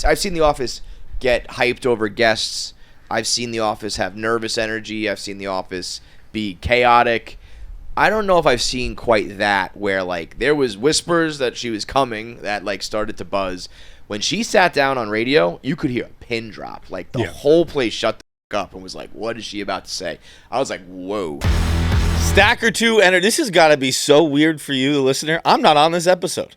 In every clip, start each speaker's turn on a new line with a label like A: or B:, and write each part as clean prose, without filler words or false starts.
A: I've seen The Office get hyped over guests. I've seen The Office have nervous energy. I've seen The Office be chaotic. I don't know if I've seen quite that where, like, there was whispers that she was coming that, like, started to buzz. When she sat down on radio, you could hear a pin drop. Like, the whole place shut the fuck up and was like, what is she about to say? I was like, whoa.
B: Stacker2 Energy. This has got to be so weird for you, the listener. I'm not on this episode.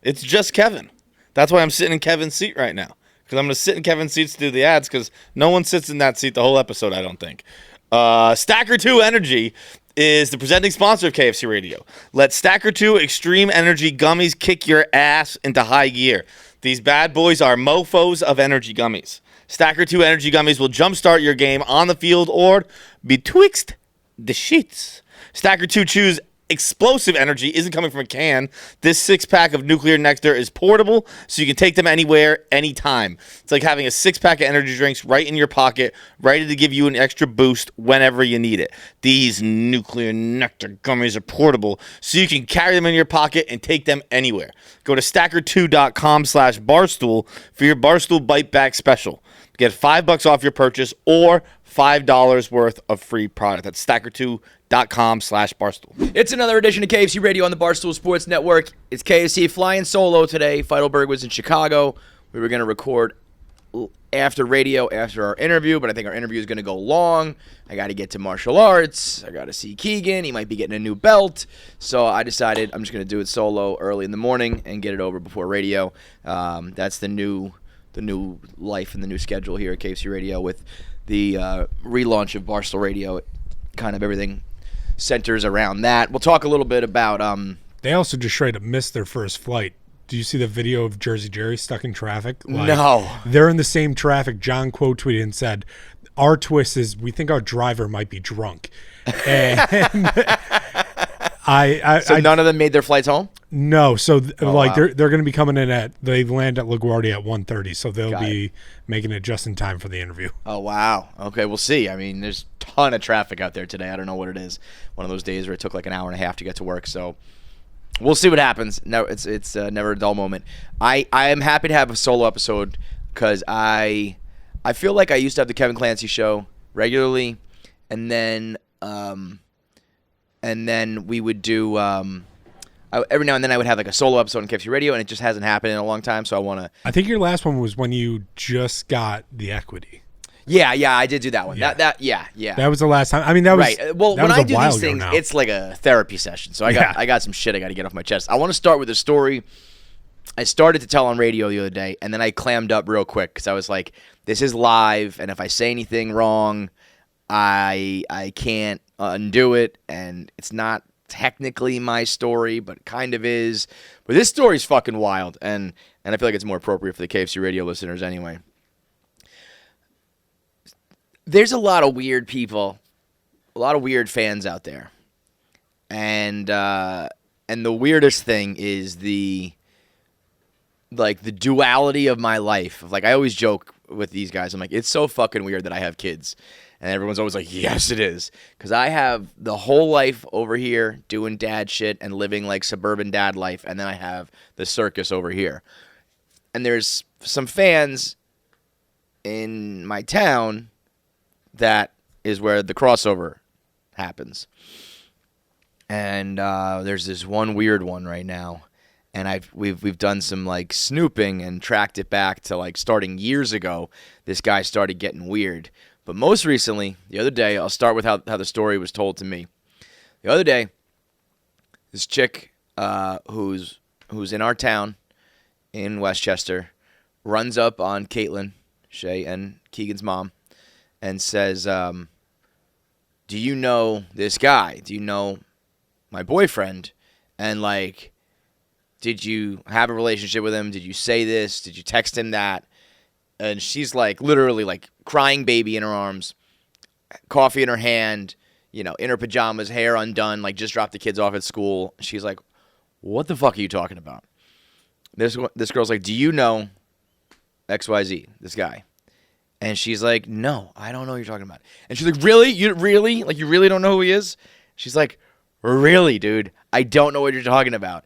B: It's just Kevin. That's why I'm sitting in Kevin's seat right now. Because I'm going to sit in Kevin's seats to do the ads because no one sits in that seat the whole episode, I don't think. Stacker2 Energy is the presenting sponsor of KFC Radio. Let Stacker2 Extreme Energy Gummies kick your ass into high gear. These bad boys are mofos of energy gummies. Stacker2 Energy Gummies will jumpstart your game on the field or betwixt the sheets. Stacker2 Chew's explosive energy isn't coming from a can. This 6-pack of nuclear nectar is portable, so you can take them anywhere, anytime. It's like having a 6-pack of energy drinks right in your pocket, ready to give you an extra boost whenever you need it. These nuclear nectar gummies are portable, so you can carry them in your pocket and take them anywhere. Go to stacker2.com/barstool for your Barstool Bite Back special. Get $5 off your purchase or $5 worth of free product. That's stacker2.com/barstool.
A: It's another edition of KFC Radio on the Barstool Sports Network. It's KFC flying solo today. Feitelberg was in Chicago. We were going to record after radio, after our interview, but I think our interview is going to go long. I got to get to martial arts. I got to see Keegan. He might be getting a new belt. So I decided I'm just going to do it solo early in the morning and get it over before radio. That's the new life and the new schedule here at KFC Radio with the relaunch of Barstool Radio. Kind of everything centers around that. We'll talk a little bit about
C: they also just straight up missed their first flight. Do you see the video of Jersey Jerry stuck in traffic?
A: No.
C: They're in the same traffic. John quote tweeted and said, our twist is we think our driver might be drunk. And
A: So none of them made their flights home?
C: No. So
A: wow.
C: they're going to be coming in they land at LaGuardia at 1:30, so they'll be making it just in time for the interview.
A: Oh, wow. Okay, we'll see. I mean, there's a ton of traffic out there today. I don't know what it is. One of those days where it took like an hour and a half to get to work, so we'll see what happens. No, it's never a dull moment. I am happy to have a solo episode because I feel like I used to have the Kevin Clancy show regularly, and then we would do every now and then I would have like a solo episode on KFC Radio, and it just hasn't happened in a long time. So I want to.
C: I think your last one was when you just got the equity.
A: Yeah, I did do that one. Yeah.
C: That was the last time. I mean, that was
A: right. Well, when I do these things, it's like a therapy session. So I got some shit I got to get off my chest. I want to start with a story I started to tell on radio the other day, and then I clammed up real quick because I was like, "This is live, and if I say anything wrong, I can't undo it, and it's not technically my story, but it kind of is. But this story's fucking wild, and I feel like it's more appropriate for the KFC Radio listeners anyway. There's a lot of weird people, a lot of weird fans out there, and the weirdest thing is the duality of my life. Like, I always joke with these guys, I'm like, it's so fucking weird that I have kids. And everyone's always like, yes, it is. Because I have the whole life over here doing dad shit and living like suburban dad life. And then I have the circus over here. And there's some fans in my town that is where the crossover happens. And there's this one weird one right now. And we've done some like snooping and tracked it back to like starting years ago. This guy started getting weird. But most recently, the other day, I'll start with how the story was told to me. The other day, this chick who's in our town in Westchester runs up on Caitlin, Shay, and Keegan's mom and says, do you know this guy? Do you know my boyfriend? And like, did you have a relationship with him? Did you say this? Did you text him that? And she's like literally like crying baby in her arms, coffee in her hand, in her pajamas, hair undone, like just dropped the kids off at school. She's like, what the fuck are you talking about? This girl's like, do you know XYZ, this guy? And she's like, no, I don't know what you're talking about. And she's like, really? You really don't know who he is? She's like, really, dude? I don't know what you're talking about.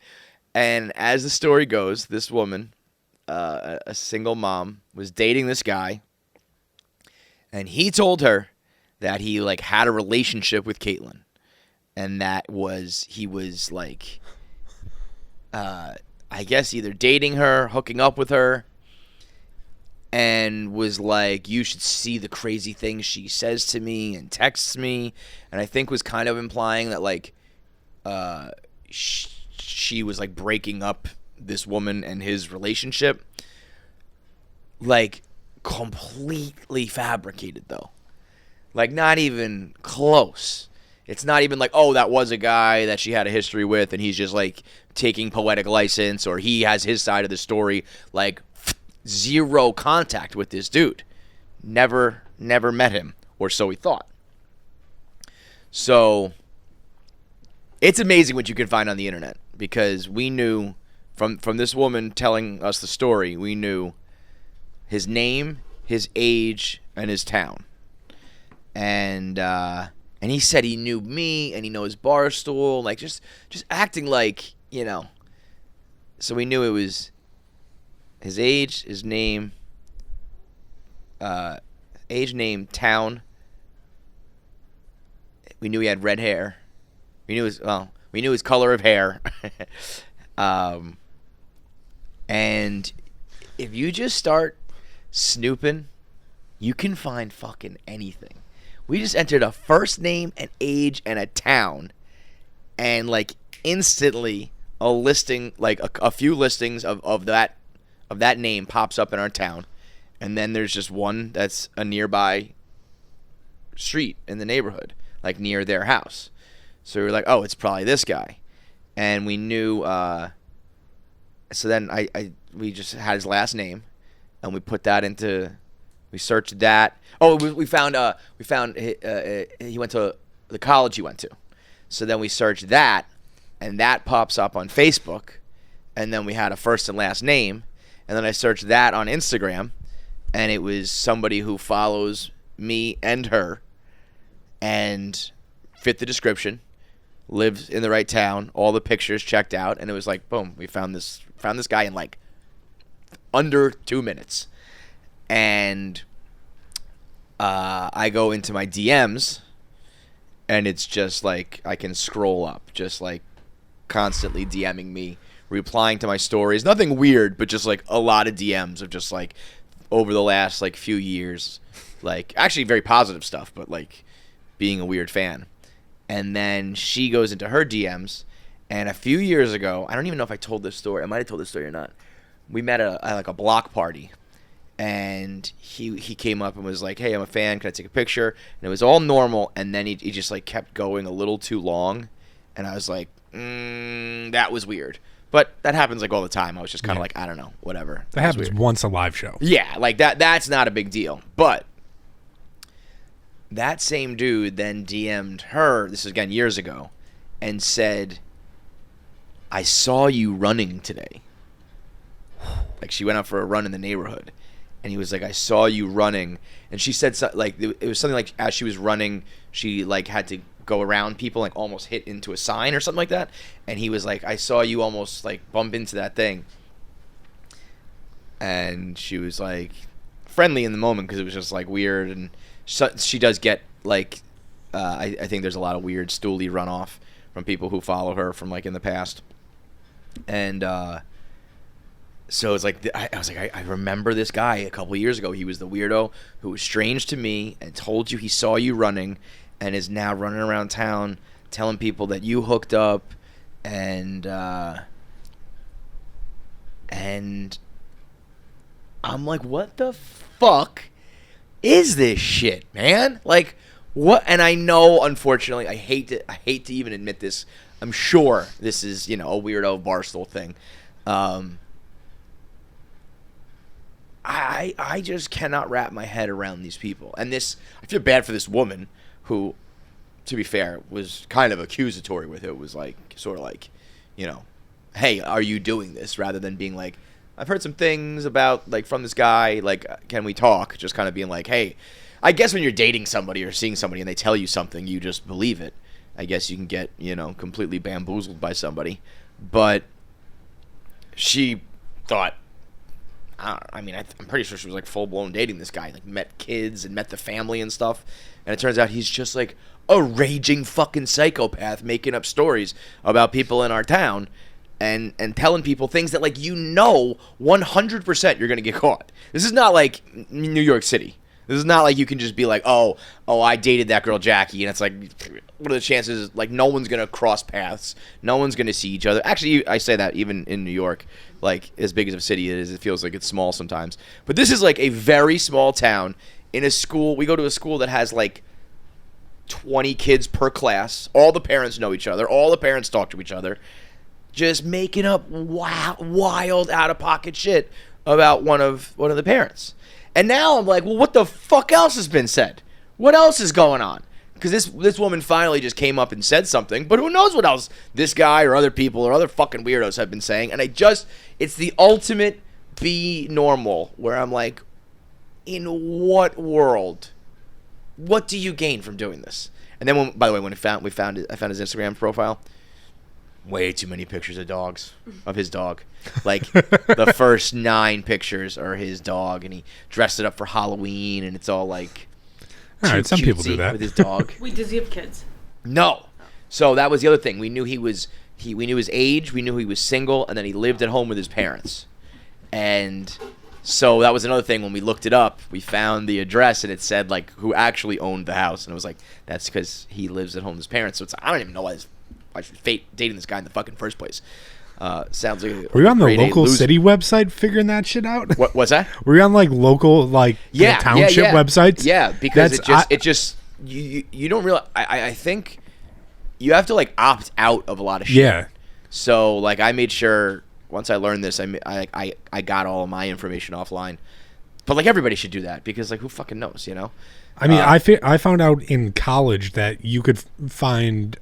A: And as the story goes, this woman a single mom, was dating this guy, and he told her that he like had a relationship with Caitlyn, and that he was like, I guess either dating her, hooking up with her, and was like, you should see the crazy things she says to me and texts me, and I think was kind of implying that like she was like breaking up this woman and his relationship. Like completely fabricated though. Like not even close. It's not even like, oh, that was a guy that she had a history with and he's just like taking poetic license, or he has his side of the story. Like zero contact with this dude. Never met him, or so he thought. So it's amazing what you can find on the internet, because we knew from this woman telling us the story, we knew his name, his age, and his town. And he said he knew me and he knows Barstool, like just acting like, you know. So we knew it was his age, his name, name, town. We knew he had red hair. We knew his color of hair. And if you just start snooping, you can find fucking anything. We just entered a first name, an age, and a town, and like instantly a listing, like a few listings of that name pops up in our town, and then there's just one that's a nearby street in the neighborhood, like near their house. So we were like, oh, it's probably this guy, and we knew. So then we just had his last name, and we put that into. We searched that. Oh, we found he went to the college he went to. So then we searched that, and that pops up on Facebook, and then we had a first and last name, and then I searched that on Instagram, and it was somebody who follows me and her, and fit the description, lives in the right town, all the pictures checked out, and it was like, boom, we found this guy in like under 2 minutes. And I go into my DMs, and it's just like I can scroll up, just like constantly DMing me, replying to my stories. Nothing weird, but just like a lot of DMs of just like over the last like few years, like actually very positive stuff, but like being a weird fan. And then she goes into her DMs, and a few years ago, I don't even know if I told this story. I might have told this story or not. We met at like a block party. And he came up and was like, hey, I'm a fan, can I take a picture? And it was all normal, and then he just like kept going a little too long, and I was like, that was weird. But that happens like all the time. I was just kind of like, I don't know, whatever.
C: That happens once a live show.
A: Yeah, like that's not a big deal. But that same dude then DM'd her, this is again years ago, and said, I saw you running today. Like she went out for a run in the neighborhood. And he was like, I saw you running. And she said, like, it was something like as she was running, she like had to go around people, like almost hit into a sign or something like that. And he was like, I saw you almost like bump into that thing. And she was like friendly in the moment because it was just like weird. And she does get like, I think there's a lot of weird stoolie runoff from people who follow her from like in the past. And, so it's like I was like, I remember this guy a couple years ago. He was the weirdo who was strange to me and told you he saw you running, and is now running around town telling people that you hooked up, and I'm like, what the fuck is this shit, man? Like, what? And I know, unfortunately, I hate to even admit this. I'm sure this is, you know, a weirdo Barstool thing. I just cannot wrap my head around these people. And this, I feel bad for this woman who, to be fair, was kind of accusatory with it. It was like, sort of like, you know, hey, are you doing this? Rather than being like, I've heard some things about, like, from this guy, like, can we talk? Just kind of being like, hey, I guess when you're dating somebody or seeing somebody and they tell you something, you just believe it. I guess you can get, you know, completely bamboozled by somebody. But she thought I mean, I'm pretty sure she was like full blown dating this guy. Like met kids and met the family and stuff. And it turns out he's just like a raging fucking psychopath making up stories about people in our town and telling people things that, like, 100% you're going to get caught. This is not like New York City. This is not like you can just be like, oh, I dated that girl Jackie, and it's like, what are the chances? Like, no one's gonna cross paths, no one's gonna see each other. Actually, I say that even in New York, like as big as a city it is, it feels like it's small sometimes. But this is like a very small town in a school. We go to a school that has like 20 kids per class. All the parents know each other. All the parents talk to each other. Just making up wild out of pocket shit about one of the parents. And now I'm like, well, what the fuck else has been said? What else is going on? Because this woman finally just came up and said something, but who knows what else this guy or other people or other fucking weirdos have been saying. And it's the ultimate be normal, where I'm like, in what world? What do you gain from doing this? And then, by the way, when I found his Instagram profile, way too many pictures of his dog. Like, the first 9 pictures are his dog, and he dressed it up for Halloween, and it's all like,
C: all right, some people do that
A: with his dog.
D: Wait, does he have kids?
A: No. So that was the other thing. We knew we knew his age, we knew he was single, and then he lived at home with his parents. And so that was another thing. When we looked it up, we found the address, and it said like who actually owned the house, and it was like, that's because he lives at home with his parents. So it's, I don't even know why I should dating this guy in the fucking first place. Sounds like.
C: Were you on the local city website figuring that shit out?
A: What's that?
C: Were you on like local township websites?
A: Yeah, because it just you don't realize. I think you have to like opt out of a lot of shit.
C: Yeah.
A: So like I made sure once I learned this, I got all of my information offline. But like everybody should do that, because like who fucking knows, you know?
C: I mean, I found out in college that you could find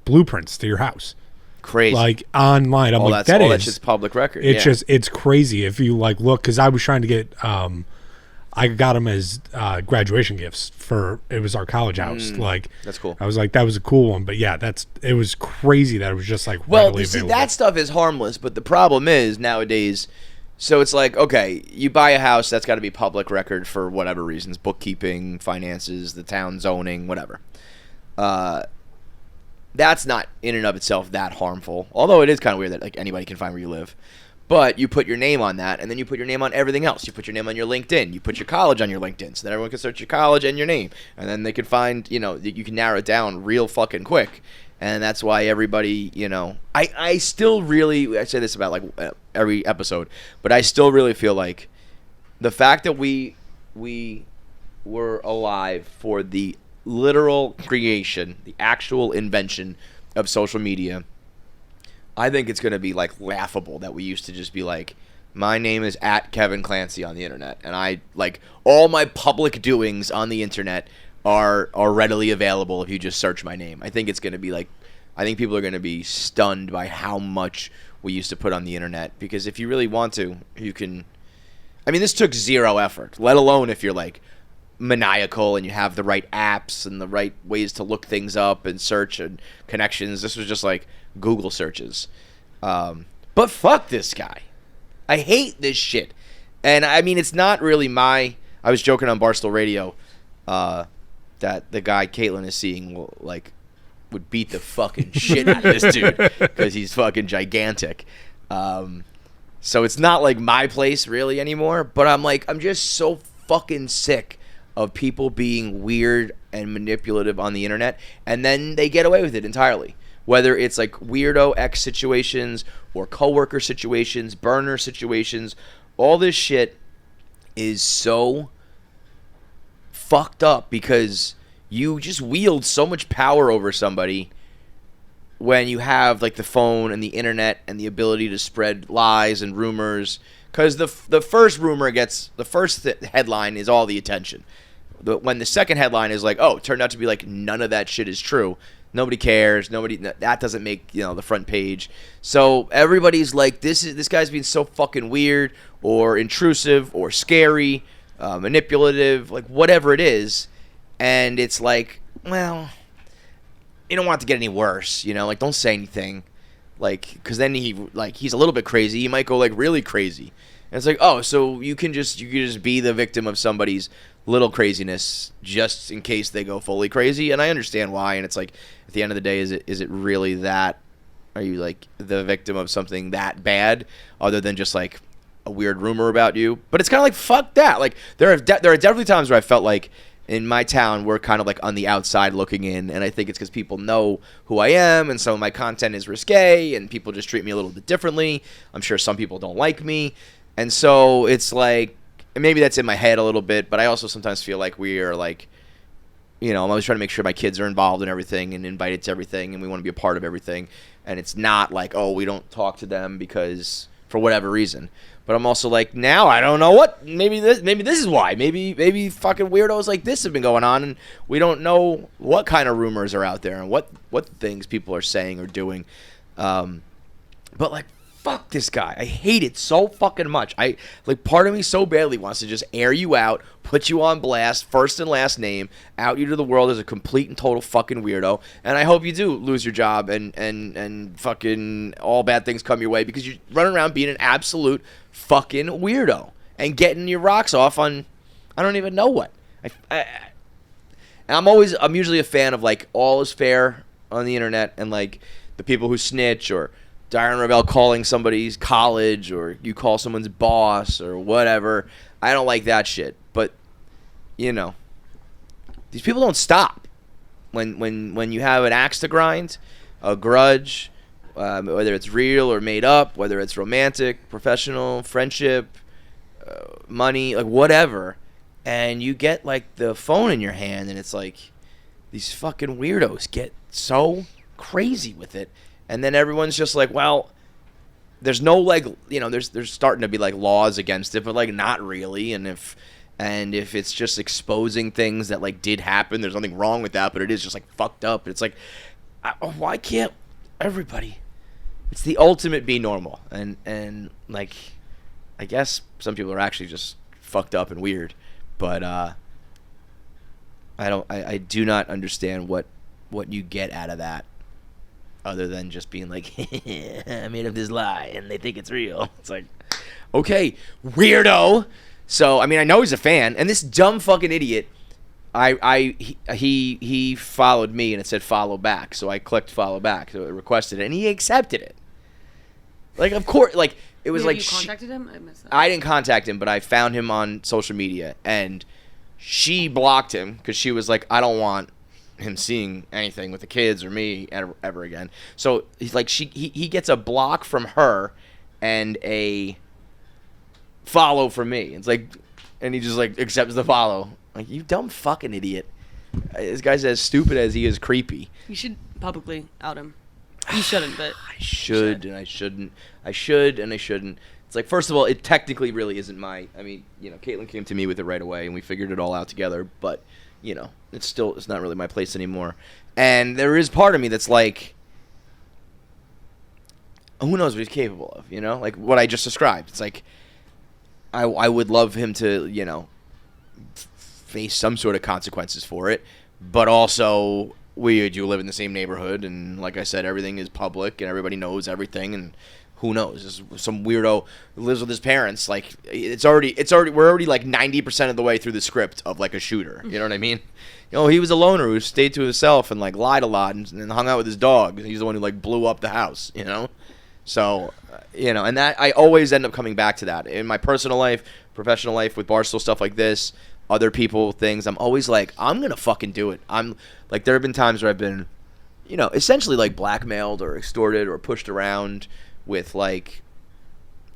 C: blueprints to your house.
A: Crazy.
C: Like online. I'm like,
A: that's just public record.
C: It's crazy if you like look, because I was trying to get I got them as graduation gifts it was our college house. Like,
A: that's cool.
C: I was like, that was a cool one. But yeah, it was crazy that it was just like
A: well,
C: you
A: see, that stuff is harmless, but the problem is nowadays. So it's like, okay, you buy a house, that's got to be public record for whatever reasons, bookkeeping, finances, the town zoning, whatever. That's not in and of itself that harmful, although it is kind of weird that like anybody can find where you live. But you put your name on that, and then you put your name on everything else. You put your name on your LinkedIn. You put your college on your LinkedIn, so that everyone can search your college and your name, and then they can find, you can narrow it down real fucking quick. And that's why everybody, I still really, I say this about like every episode, but I still really feel like the fact that we were alive for the literal creation, the actual invention of social media, I think it's going to be like laughable that we used to just be like, my name is @Kevin Clancy on the internet, and I like all my public doings on the internet are readily available if you just search my name. I think it's going to be like, I think people are going to be stunned by how much we used to put on the internet, because if you really want to, you can. I mean, this took zero effort, let alone if you're like maniacal and you have the right apps and the right ways to look things up and search and connections. This was just like Google searches. But fuck this guy. I hate this shit. And I mean, it's not really I was joking on Barstool Radio that the guy Caitlin is seeing would beat the fucking shit out of this dude because he's fucking gigantic. So it's not like my place really anymore, but I'm just so fucking sick of people being weird and manipulative on the internet, and then they get away with it entirely. Whether it's like weirdo X situations or coworker situations, burner situations, all this shit is so fucked up because you just wield so much power over somebody when you have like the phone and the internet and the ability to spread lies and rumors. Because the first rumor gets, the first headline is all the attention. When the second headline is like, oh, it turned out to be like none of that shit is true, nobody cares. That doesn't make the front page. So everybody's like, this guy's being so fucking weird or intrusive or scary, manipulative, like whatever it is. And it's like, well, you don't want it to get any worse, like don't say anything, like, because then he's a little bit crazy. He might go like really crazy, And it's like, oh, so you can just be the victim of somebody's little craziness just in case they go fully crazy. And I understand why. And it's like, at the end of the day, is it really that? Are you like the victim of something that bad, other than just like a weird rumor about you? But it's kind of like, fuck that. Like there are definitely times where I felt like in my town we're kind of like on the outside looking in, and I think it's because people know who I am, and some of my content is risque, and people just treat me a little bit differently. I'm sure some people don't like me. And so it's like, maybe that's in my head a little bit, but I also sometimes feel like we are like, I'm always trying to make sure my kids are involved in everything and invited to everything, and we want to be a part of everything. And it's not like, oh, we don't talk to them because for whatever reason. But I'm also like, now I don't know what. Maybe this is why. Maybe fucking weirdos like this have been going on, and we don't know what kind of rumors are out there and what things people are saying or doing. But like, fuck this guy. I hate it so fucking much. Part of me so badly wants to just air you out, put you on blast, first and last name, out you to the world as a complete and total fucking weirdo. And I hope you do lose your job and fucking all bad things come your way, because you're running around being an absolute fucking weirdo and getting your rocks off on I don't even know what. And I'm usually a fan of like all is fair on the internet, and like the people who snitch, or Darren Rebel calling somebody's college, or you call someone's boss or whatever. I don't like that shit. But these people don't stop. When you have an axe to grind, a grudge, whether it's real or made up, whether it's romantic, professional, friendship, money, like whatever, and you get like the phone in your hand, and it's like these fucking weirdos get so crazy with it. And then everyone's just like, well, there's no like, there's starting to be like laws against it, but like not really. And if it's just exposing things that like did happen, there's nothing wrong with that, but it is just like fucked up. It's like, why can't everybody? It's the ultimate be normal. And like, I guess some people are actually just fucked up and weird, but I do not understand what you get out of that. Other than just being like, I made up this lie and they think it's real. It's like, okay, weirdo. So, I mean, I know he's a fan. And this dumb fucking idiot, he followed me and it said follow back. So I clicked follow back. So it requested it and he accepted it. Like, of course, like, it was like.
D: You contacted him? I missed that.
A: I didn't contact him, but I found him on social media. And she blocked him because she was like, I don't want him seeing anything with the kids or me ever again. So he's like, he gets a block from her and a follow from me. It's like, and he just like accepts the follow. Like, you dumb fucking idiot. This guy's as stupid as he is creepy.
D: You should publicly out him. You shouldn't, but
A: I should and I shouldn't. I should and I shouldn't. It's like, first of all, it technically really isn't my. I mean, Caitlin came to me with it right away and we figured it all out together. But it's not really my place anymore. And there is part of me that's like, who knows what he's capable of, Like what I just described. It's like, I would love him to, face some sort of consequences for it. But also, we do live in the same neighborhood. And like I said, everything is public and everybody knows everything. And who knows? There's some weirdo who lives with his parents. Like, we're already like 90% of the way through the script of like a shooter. You know what I mean? He was a loner who stayed to himself and like lied a lot and hung out with his dog. He's the one who like blew up the house, So, and that I always end up coming back to that in my personal life, professional life, with Barstool stuff like this, other people, things. I'm always like, I'm going to fucking do it. I'm like, there have been times where I've been, essentially like blackmailed or extorted or pushed around with like,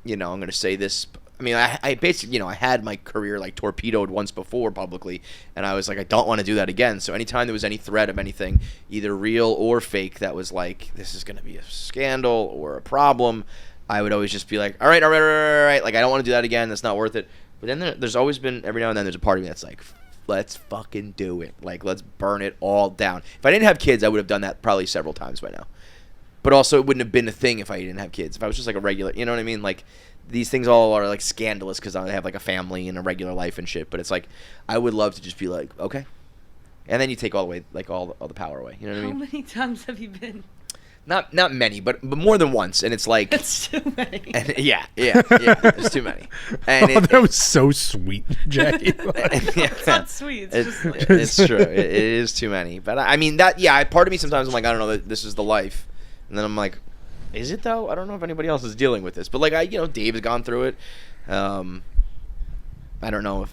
A: I'm going to say this. I mean, I basically, I had my career like torpedoed once before publicly, and I was like, I don't want to do that again. So anytime there was any threat of anything, either real or fake, that was like, this is going to be a scandal or a problem, I would always just be like, all right. Like, I don't want to do that again. That's not worth it. But then there's always been, every now and then, there's a part of me that's like, let's fucking do it. Like, let's burn it all down. If I didn't have kids, I would have done that probably several times by now. But also, it wouldn't have been a thing if I didn't have kids. If I was just like a regular, you know what I mean? Like, these things all are like scandalous because I have like a family and a regular life and shit. But it's like, I would love to just be like, okay. And then you take all the way, like all the power away. You know what I mean?
D: How many times have you been?
A: not many, but more than once, and it's like
D: It's too many.
A: and yeah, there's too many. And
C: That was so sweet, Jackie.
D: It's not sweet. It's just like,
A: it's true. It is too many. But I mean that. Yeah, part of me sometimes I'm like, I don't know. This is the life, and then I'm like, is it though? I don't know if anybody else is dealing with this. But like Dave has gone through it. I don't know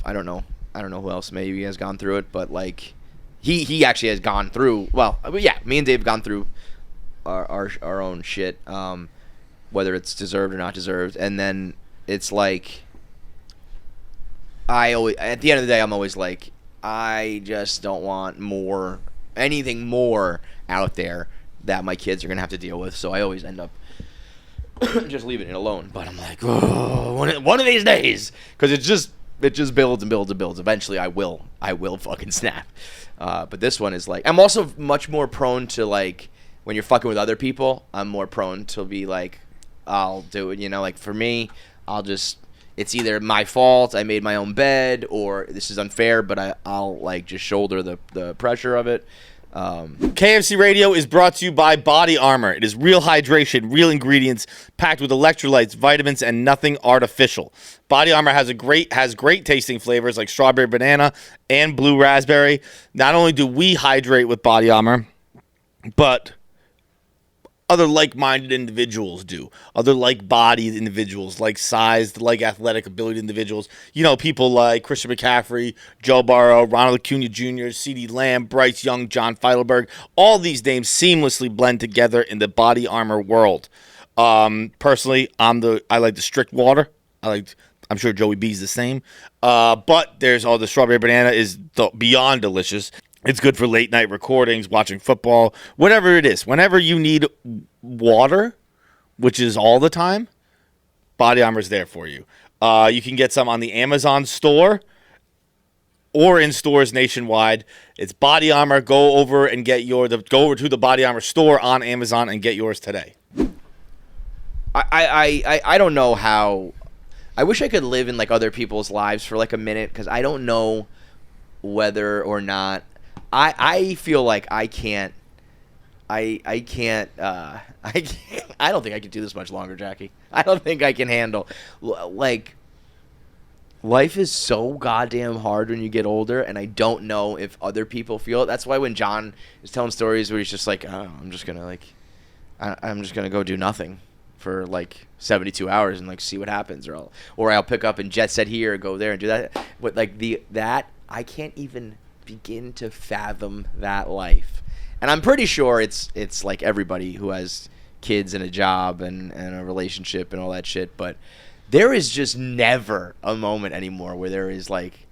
A: who else maybe has gone through it, but like he actually has gone through. Well, yeah, me and Dave have gone through our own shit, whether it's deserved or not deserved, and then it's like at the end of the day I'm always like, I just don't want anything more out there that my kids are gonna have to deal with, so I always end up just leaving it alone. But I'm like, oh, one of these days, because it just builds and builds and builds. Eventually I will fucking snap. But this one is like, I'm also much more prone to like, when you're fucking with other people, I'm more prone to be like, I'll do it, like for me, it's either my fault, I made my own bed, or this is unfair, but I'll like just shoulder the pressure of it.
B: KFC Radio is brought to you by BodyArmor. It is real hydration, real ingredients, packed with electrolytes, vitamins, and nothing artificial. BodyArmor has great tasting flavors like strawberry banana and blue raspberry. Not only do we hydrate with BodyArmor, but other like-minded individuals do. Other like-bodied individuals, like-sized, like-athletic ability individuals. People like Christian McCaffrey, Joe Burrow, Ronald Acuna Jr., CeeDee Lamb, Bryce Young, John Feitelberg. All these names seamlessly blend together in the BodyArmor world. Personally, I like the strict water. I'm sure Joey B's the same. But there's all the strawberry banana is beyond delicious. It's good for late night recordings, watching football, whatever it is. Whenever you need water, which is all the time, BodyArmor's there for you. You can get some on the Amazon store or in stores nationwide. It's BodyArmor. Go over to the BodyArmor store on Amazon and get yours today.
A: I don't know how. I wish I could live in like other people's lives for like a minute, because I don't know whether or not. I feel like I can't. I don't think I can do this much longer, Jackie. I don't think I can handle. Like, life is so goddamn hard when you get older, and I don't know if other people feel it. That's why when John is telling stories where he's just like, oh, I'm just gonna go do nothing for like 72 hours and like see what happens, or I'll pick up and jet set here, go there and do that. But like that I can't even begin to fathom that life. And I'm pretty sure it's like everybody who has kids and a job and a relationship and all that shit, but there is just never a moment anymore where there is like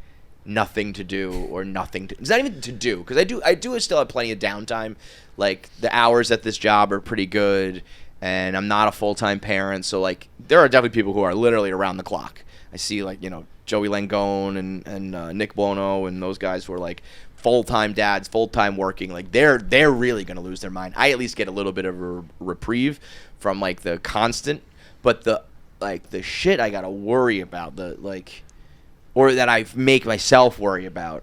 A: nothing to do or nothing to. It's not even to do, because I do still have plenty of downtime. Like the hours at this job are pretty good, and I'm not a full-time parent, so like there are definitely people who are literally around the clock. I see like Joey Langone and Nick Buono and those guys who are like full-time dads, full-time working. Like they're really gonna lose their mind. I at least get a little bit of a reprieve from like the constant, but the shit I gotta worry about, or that I make myself worry about.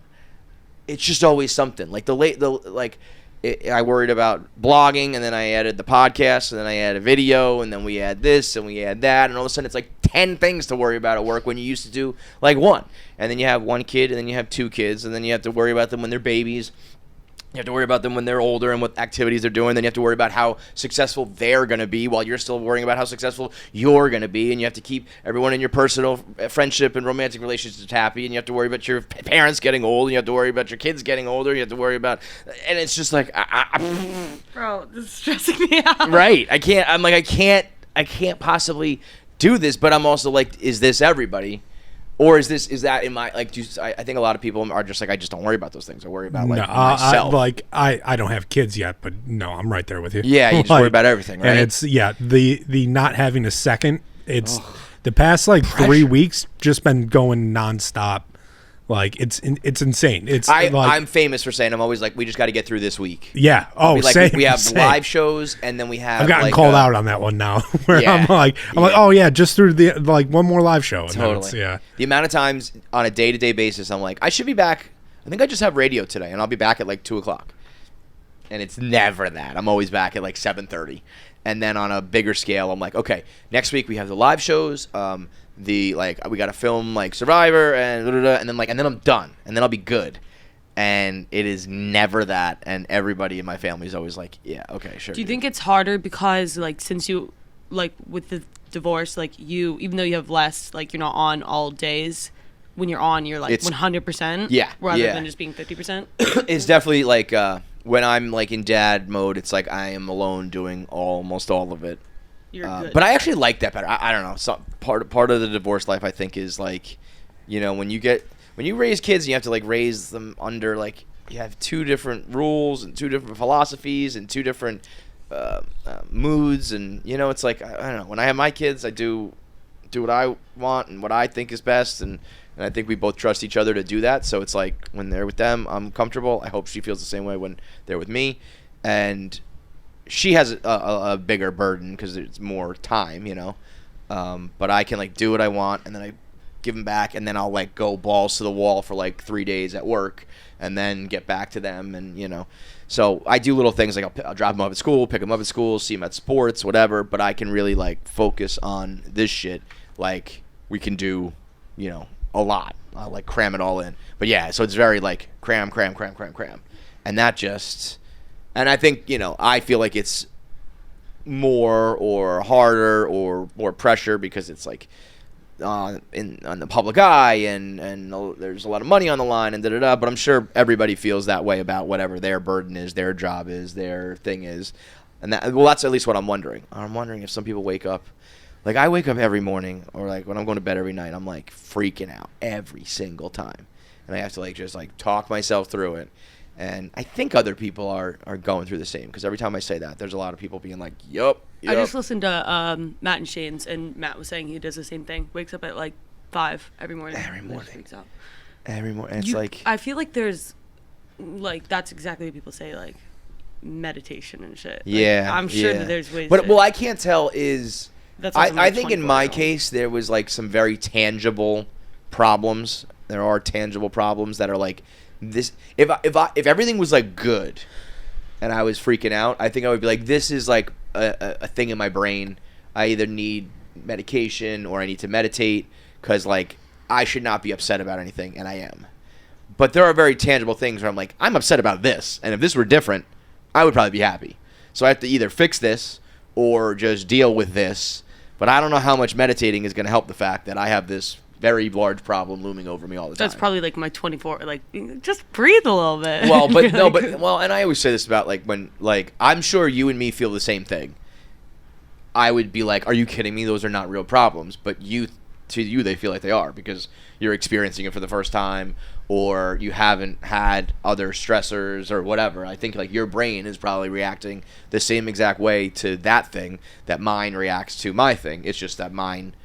A: It's just always something. Like I worried about blogging, and then I added the podcast, and then I added a video, and then we add this, and we add that, and all of a sudden it's like 10 things to worry about at work when you used to do like one. And then you have one kid, and then you have two kids, and then you have to worry about them when they're babies. You have to worry about them when they're older and what activities they're doing. Then you have to worry about how successful they're going to be while you're still worrying about how successful you're going to be. And you have to keep everyone in your personal friendship and romantic relationships happy. And you have to worry about your parents getting old. And you have to worry about your kids getting older. You have to worry about... And it's just like...
D: bro, this is stressing me out.
A: Right. I can't possibly do this. But I'm also like, is this everybody? Or is that in my, like, I think a lot of people are just like, I just don't worry about those things. I worry about, like, myself.
C: I don't have kids yet, but no, I'm right there with you.
A: Yeah, you just worry about everything, right?
C: And it's, the not having a second, it's the past, like, 3 weeks just been going nonstop. Like, it's insane. I'm
A: famous for saying, I'm always like, we just got to get through this week.
C: Yeah. Oh,
A: like,
C: same.
A: We have
C: same.
A: live shows, and then we have...
C: I've gotten called out on that one now. Where
A: yeah,
C: I'm like, oh, yeah, just through one more live show. And
A: totally.
C: Yeah.
A: The amount of times on a day-to-day basis, I'm like, I should be back. I think I just have radio today, and I'll be back at, like, 2 o'clock. and it's never that. I'm always back at like 7:30. And then on a bigger scale, I'm like, okay, next week we have the live shows. We got to film like Survivor and then I'm done, and then I'll be good. And it is never that, and everybody in my family is always like, yeah, okay, sure.
D: Do you think it's harder because, like, since you, like, with the divorce, like, you, even though you have less, like, you're not on all days, when you're on, you're, like, 100%?
A: Yeah.
D: Rather than just being 50%?
A: It's definitely, like, when I'm, like, in dad mode, it's like I am alone doing almost all of it.
D: You're good.
A: But I actually like that better. I don't know. Part of the divorce life, I think, is, like, you know, when you raise kids, you have to, like, raise them under, like, you have 2 different rules and 2 different philosophies and 2 different moods. And, you know, it's like, I don't know. When I have my kids, I do what I want and what I think is best. And I think we both trust each other to do that. So it's like when they're with them, I'm comfortable. I hope she feels the same way when they're with me. And she has a bigger burden because it's more time, you know. But I can, like, do what I want, and then I give them back, and then I'll, like, go balls to the wall for, like, 3 days at work and then get back to them. And, you know, so I do little things like I'll drop them off at school, pick them up at school, see them at sports, whatever. But I can really, like, focus on this shit. Like, we can do, you know, a lot. I'll, like, cram it all in. But yeah, so it's very, like, cram. And that just, and I think, you know, I feel like it's more or harder or more pressure because it's like on the public eye and there's a lot of money on the line and da-da-da. But I'm sure everybody feels that way about whatever their burden is, their job is, their thing is. And that's at least what I'm wondering. I'm wondering if some people wake up, like I wake up every morning, or like when I'm going to bed every night, I'm like freaking out every single time. And I have to like just like talk myself through it. And I think other people are going through the same, because every time I say that, there's a lot of people being like, yup.
D: I just listened to Matt and Shane's, and Matt was saying he does the same thing. Wakes up at like 5 every morning.
A: Every morning.
D: Freaks out.
A: Every morning. It's like,
D: I feel like there's, like, that's exactly what people say, like, meditation and shit. Like,
A: yeah.
D: I'm sure that there's ways.
A: But what I can't tell is,
D: That's
A: I think in my case, there was like some very tangible problems. There are tangible problems that are like this. If everything was like good, and I was freaking out, I think I would be like, this is like a thing in my brain. I either need medication or I need to meditate, because like I should not be upset about anything, and I am. But there are very tangible things where I'm like, I'm upset about this, and if this were different, I would probably be happy. So I have to either fix this or just deal with this. But I don't know how much meditating is going to help the fact that I have this very large problem looming over me all the time.
D: That's probably like my 24, like, just breathe a little bit.
A: Well, but no, but well, and I always say this about like when, like, I'm sure you and me feel the same thing. I would be like, are you kidding me? Those are not real problems. But to you, they feel like they are, because you're experiencing it for the first time, or you haven't had other stressors or whatever. I think like your brain is probably reacting the same exact way to that thing that mine reacts to my thing. It's just that mine,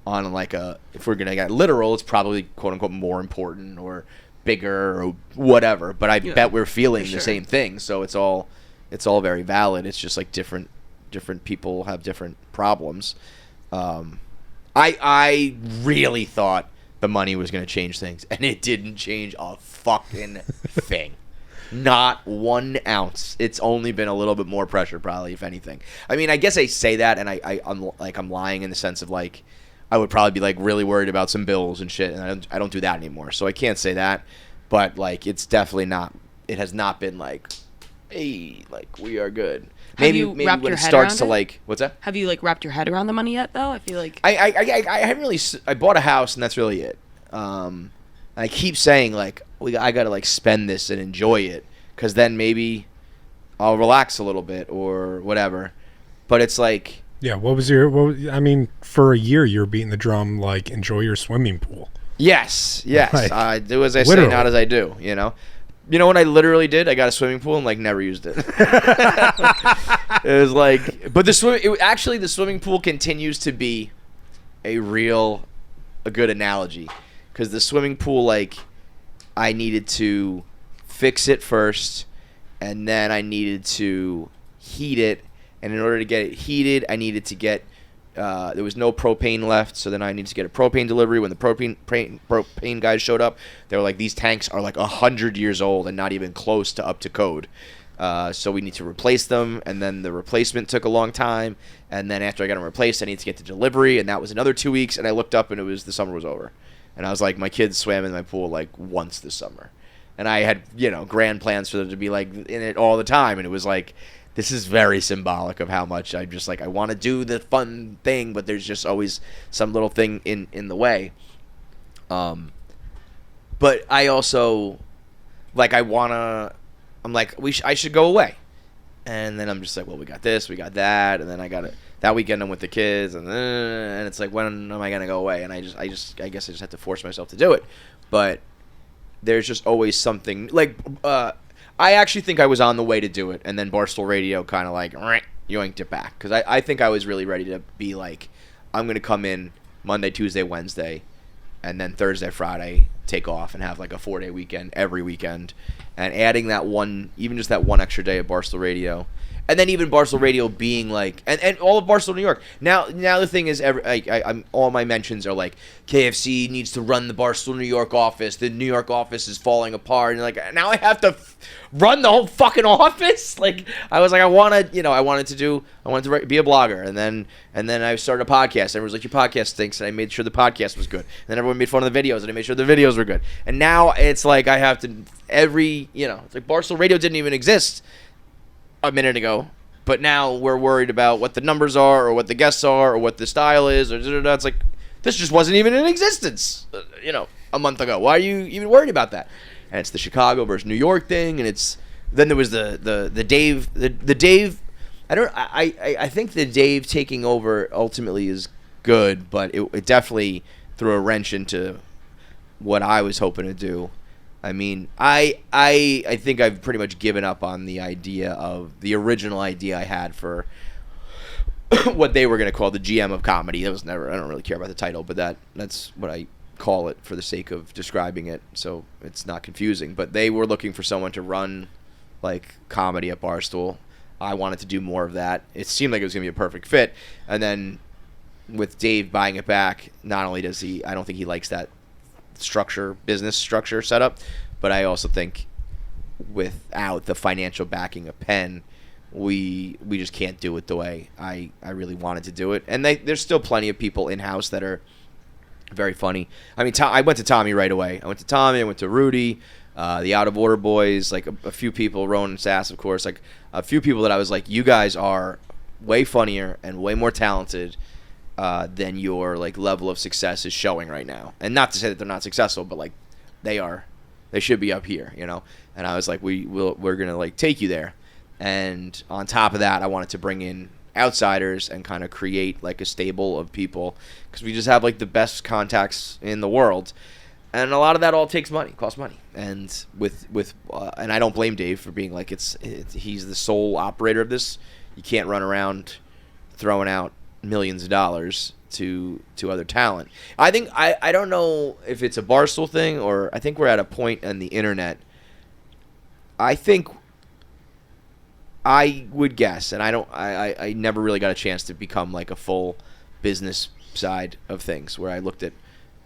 A: on like if we're gonna get literal, it's probably quote unquote more important or bigger or whatever. But I bet we're feeling the same thing, so it's all very valid. It's just like different people have different problems. I really thought the money was going to change things, and it didn't change a fucking thing. Not 1 ounce. It's only been a little bit more pressure, probably, if anything. I mean, I guess I say that, and I'm lying in the sense of like, I would probably be like really worried about some bills and shit, and I don't do that anymore, so I can't say that. But like, it's definitely not. It has not been like, hey, like we are good. Maybe when it starts to like, what's that?
D: Have you like wrapped your head around the money yet, though? I feel like
A: I haven't really. I bought a house, and that's really it. I keep saying like, I gotta like spend this and enjoy it, because then maybe I'll relax a little bit or whatever. But it's like,
C: yeah. I mean, for a year you were beating the drum like, enjoy your swimming pool.
A: Yes.
C: Like,
A: I do as I
C: literally.
A: say, not as I do. You know. You know what I literally did? I got a swimming pool and like never used it. It was like, but the swimming pool continues to be a good analogy, because the swimming pool, like, I needed to fix it first, and then I needed to heat it, and in order to get it heated, I needed to get there was no propane left, so then I needed to get a propane delivery. When the propane guys showed up, they were like, these tanks are like 100 years old and not even close to up to code. So we need to replace them, and then the replacement took a long time, and then after I got them replaced, I need to get the delivery, and that was another 2 weeks, and I looked up, and the summer was over. And I was like, my kids swam in my pool like once this summer. And I had, grand plans for them to be like in it all the time, and it was like, this is very symbolic of how much I'm just like, I want to do the fun thing, but there's just always some little thing in the way. But I also, like, I'm like, I should go away. And then I'm just like, well, we got this, we got that, and then I got it. That weekend I'm with the kids, and it's like, when am I gonna go away? And I guess I just have to force myself to do it. But there's just always something like, I actually think I was on the way to do it, and then Barstool Radio kind of like yoinked it back, because I think I was really ready to be like, I'm gonna come in Monday, Tuesday, Wednesday, and then Thursday, Friday take off and have like a 4-day weekend every weekend, and adding that one, even just that one extra day at Barstool Radio, and then even Barstool Radio being like, and all of Barstool New York. Now the thing is, I'm all my mentions are like, KFC needs to run the Barstool New York office. The New York office is falling apart, and like now I have to run the whole fucking office. Like I was like, I wanted to be a blogger, and then I started a podcast. Everyone was like, your podcast stinks, and I made sure the podcast was good. And then everyone made fun of the videos, and I made sure the videos were good. And now it's like I have to it's like Barstool Radio didn't even exist a minute ago, but now we're worried about what the numbers are, or what the guests are, or what the style is, or it's like, this just wasn't even in existence, a month ago. Why are you even worried about that? And it's the Chicago versus New York thing, and then there was the Dave. I think the Dave taking over ultimately is good, but it definitely threw a wrench into what I was hoping to do. I mean, I think I've pretty much given up on the original idea I had for what they were going to call the GM of comedy. That was never, I don't really care about the title, but that's what I call it for the sake of describing it, so it's not confusing. But they were looking for someone to run like comedy at Barstool. I wanted to do more of that. It seemed like it was going to be a perfect fit. And with Dave buying it back, not only does he, I don't think he likes that business structure setup, but I also think without the financial backing of Penn, we just can't do it the way I really wanted to do it. And there's still plenty of people in-house that are very funny. I mean, I went to Tommy right away. I went to Tommy, I went to Rudy, the Out of Order boys, like a few people, Rowan and Sass, of course, like a few people that I was like, you guys are way funnier and way more talented than your like level of success is showing right now. And not to say that they're not successful, but like they should be up here, you know. And I was like, we're gonna like take you there. And on top of that, I wanted to bring in outsiders and kind of create like a stable of people, because we just have like the best contacts in the world, and a lot of that all takes money, costs money. And and I don't blame Dave for being like he's the sole operator of this. You can't run around throwing out millions of dollars to other talent. I think I don't know if it's a Barstool thing, or I think we're at a point on the internet. I think I would guess, and I never really got a chance to become like a full business side of things where I looked at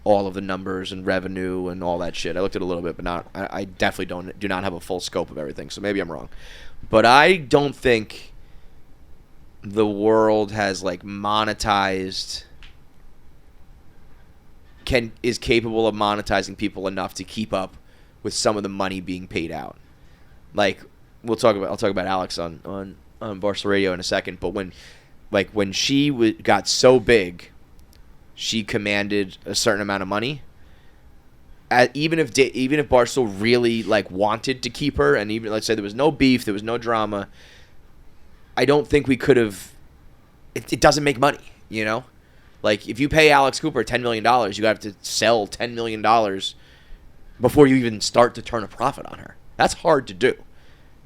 A: all of the numbers and revenue and all that shit. I looked at a little bit, but I definitely do not have a full scope of everything, so maybe I'm wrong. But I don't think the world has like monetized, is capable of monetizing people enough to keep up with some of the money being paid out. Like I'll talk about Alex on Barstool Radio in a second, but when she got so big, she commanded a certain amount of money. Even if Barstool really like wanted to keep her, and even let's say there was no beef, there was no drama, I don't think we could have. It doesn't make money, you know. Like if you pay Alex Cooper $10 million, you have to sell $10 million before you even start to turn a profit on her. That's hard to do.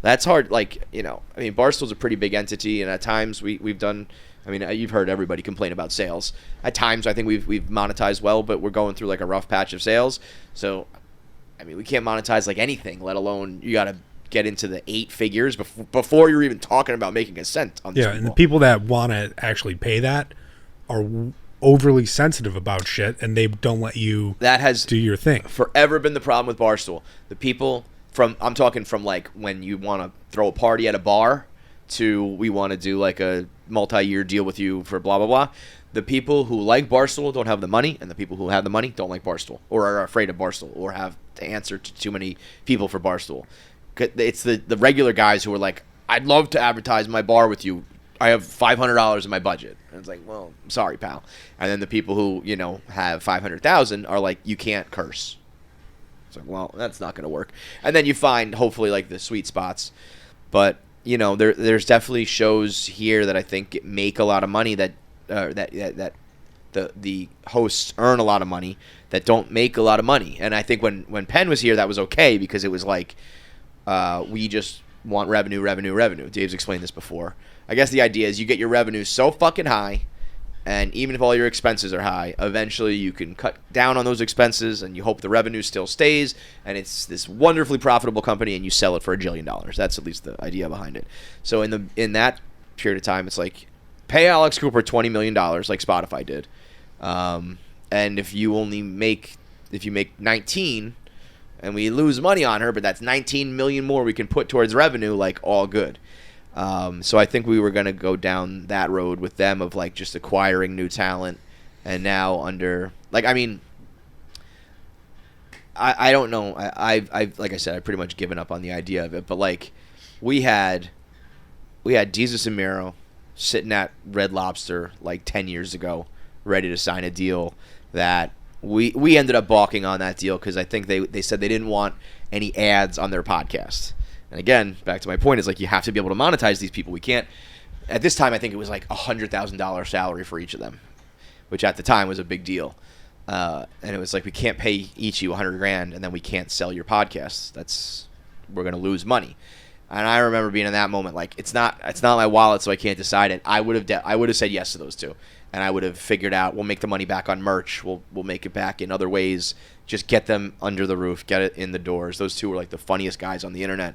A: That's hard. Like, you know, I mean, Barstool's a pretty big entity, and at times we've done. I mean, you've heard everybody complain about sales. At times, I think we've monetized well, but we're going through like a rough patch of sales. So, I mean, we can't monetize like anything, let alone you got to get into the 8 figures before you're even talking about making a cent on this.
C: Yeah, and the people that want to actually pay that are overly sensitive about shit, and they don't let you do your thing.
A: Forever been the problem with Barstool. The people I'm talking from like when you want to throw a party at a bar to we want to do like a multi-year deal with you for blah, blah, blah. The people who like Barstool don't have the money, and the people who have the money don't like Barstool or are afraid of Barstool or have to answer to too many people for Barstool. It's the regular guys who are like, I'd love to advertise my bar with you. I have $500 in my budget. And it's like, well, I'm sorry, pal. And then the people who, have 500,000 are like, you can't curse. It's like, well, that's not going to work. And then you find, hopefully, like the sweet spots. But, there's definitely shows here that I think make a lot of money that the hosts earn a lot of money that don't make a lot of money. And I think when Penn was here, that was okay because it was like, we just want revenue. Dave's explained this before. I guess the idea is you get your revenue so fucking high, and even if all your expenses are high, eventually you can cut down on those expenses, and you hope the revenue still stays, and it's this wonderfully profitable company, and you sell it for $1 jillion. That's at least the idea behind it. So in that period of time, it's like, pay Alex Cooper $20 million like Spotify did, and if you make 19, and we lose money on her, but that's 19 million more we can put towards revenue, like all good. So I think we were going to go down that road with them of like just acquiring new talent, and now under like, I mean, I don't know. I've like I said, I've pretty much given up on the idea of it, but like we had Jesus and Miro sitting at Red Lobster like 10 years ago, ready to sign a deal that we ended up balking on that deal because I think they said they didn't want any ads on their podcast. And again, back to my point, is like you have to be able to monetize these people. We can't. At this time, I think it was like $100,000 salary for each of them, which at the time was a big deal. And it was like we can't pay each you $100,000 and then we can't sell your podcasts. We're gonna lose money. And I remember being in that moment like it's not my wallet, so I can't decide it. I would have said yes to those two, and I would have figured out we'll make the money back on merch. We'll make it back in other ways. Just get them under the roof, get it in the doors. Those two were like the funniest guys on the internet.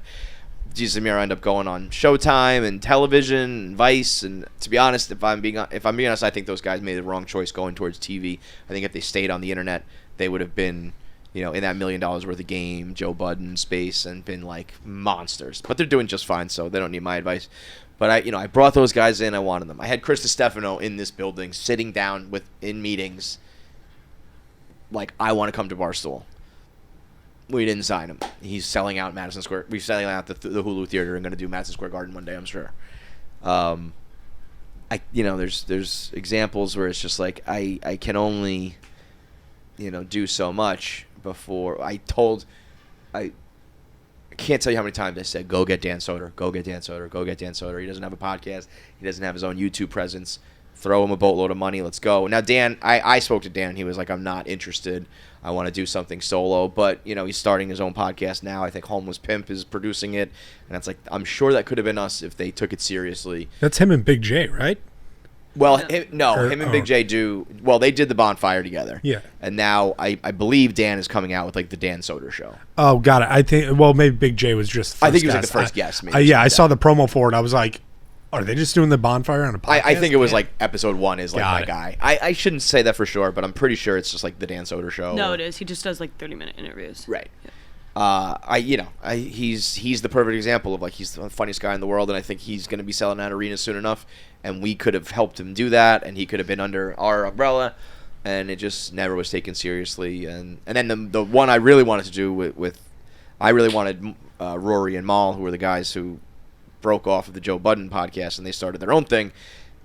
A: Jesus and Miro end up going on Showtime and television and Vice. And to be honest, if I'm being honest, I think those guys made the wrong choice going towards TV. I think if they stayed on the internet, they would have been, in that $1 million worth of game, Joe Budden space, and been like monsters. But they're doing just fine, so they don't need my advice. But I brought those guys in. I wanted them. I had Chris DiStefano in this building, sitting down in meetings. Like, I want to come to Barstool. We didn't sign him. He's selling out Madison Square. We're selling out the Hulu Theater and going to do Madison Square Garden one day, I'm sure. There's examples where it's just like I can only, do so much before I can't tell you how many times I said, go get Dan Soder, go get Dan Soder, go get Dan Soder. He doesn't have a podcast. He doesn't have his own YouTube presence. Throw him a boatload of money. Let's go. Now, Dan, I spoke to Dan. He was like, I'm not interested. I want to do something solo. But, he's starting his own podcast now. I think Homeless Pimp is producing it. And it's like, I'm sure that could have been us if they took it seriously.
C: That's him and Big J, right?
A: Well, him and Big J do. Well, they did the Bonfire together.
C: Yeah.
A: And now I believe Dan is coming out with like the Dan Soder show.
C: Oh, got it. I think. Well, maybe Big J was just.
A: I think he was like the first guest.
C: I saw the promo for it. I was like, are they just doing the Bonfire on a podcast?
A: I think it was like episode 1 is like my guy. I shouldn't say that for sure, but I'm pretty sure it's just like the Dan Soder show.
D: No, it is. He just does like 30-minute interviews.
A: Right. Yeah. He's the perfect example of like he's the funniest guy in the world, and I think he's going to be selling out arenas soon enough, and we could have helped him do that, and he could have been under our umbrella, and it just never was taken seriously. And then the one I really wanted to do with I really wanted Rory and Mal, who were the guys who broke off of the Joe Budden podcast, and they started their own thing,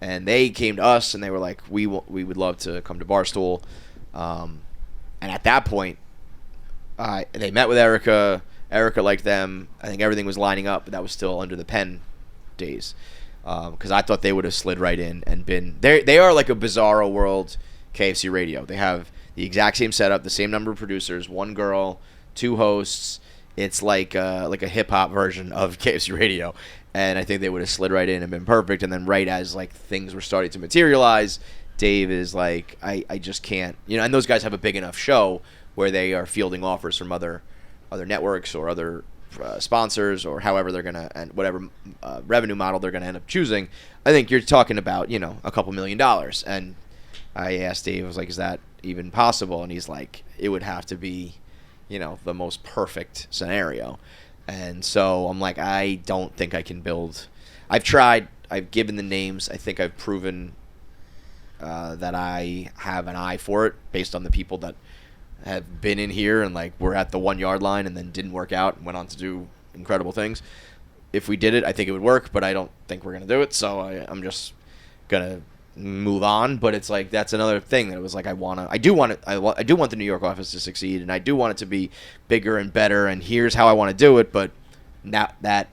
A: and they came to us, and they were like, we would love to come to Barstool, and at that point, they met with Erica. Erica liked them. I think everything was lining up, but that was still under the Penn days. Because I thought they would have slid right in and been. They are like a bizarro world KFC Radio. They have the exact same setup, the same number of producers, 1 girl, 2 hosts. It's like a hip hop version of KFC Radio, and I think they would have slid right in and been perfect. And then right as like things were starting to materialize, Dave is like, I just can't, And those guys have a big enough show where they are fielding offers from other networks or other sponsors or however they're gonna, and whatever revenue model they're gonna end up choosing. I think you're talking about a couple $1 million. And I asked Dave, I was like, is that even possible? And he's like, it would have to be the most perfect scenario. And so I'm like, I don't think I can build. I've tried. I've given the names. I think I've proven that I have an eye for it based on the people that have been in here and like were at the 1 yard line and then didn't work out and went on to do incredible things. If we did it, I think it would work, but I don't think we're gonna do it. So I'm just gonna move on. But it's like that's another thing that it was like I do want the New York office to succeed, and I do want it to be bigger and better. And here's how I want to do it. But now that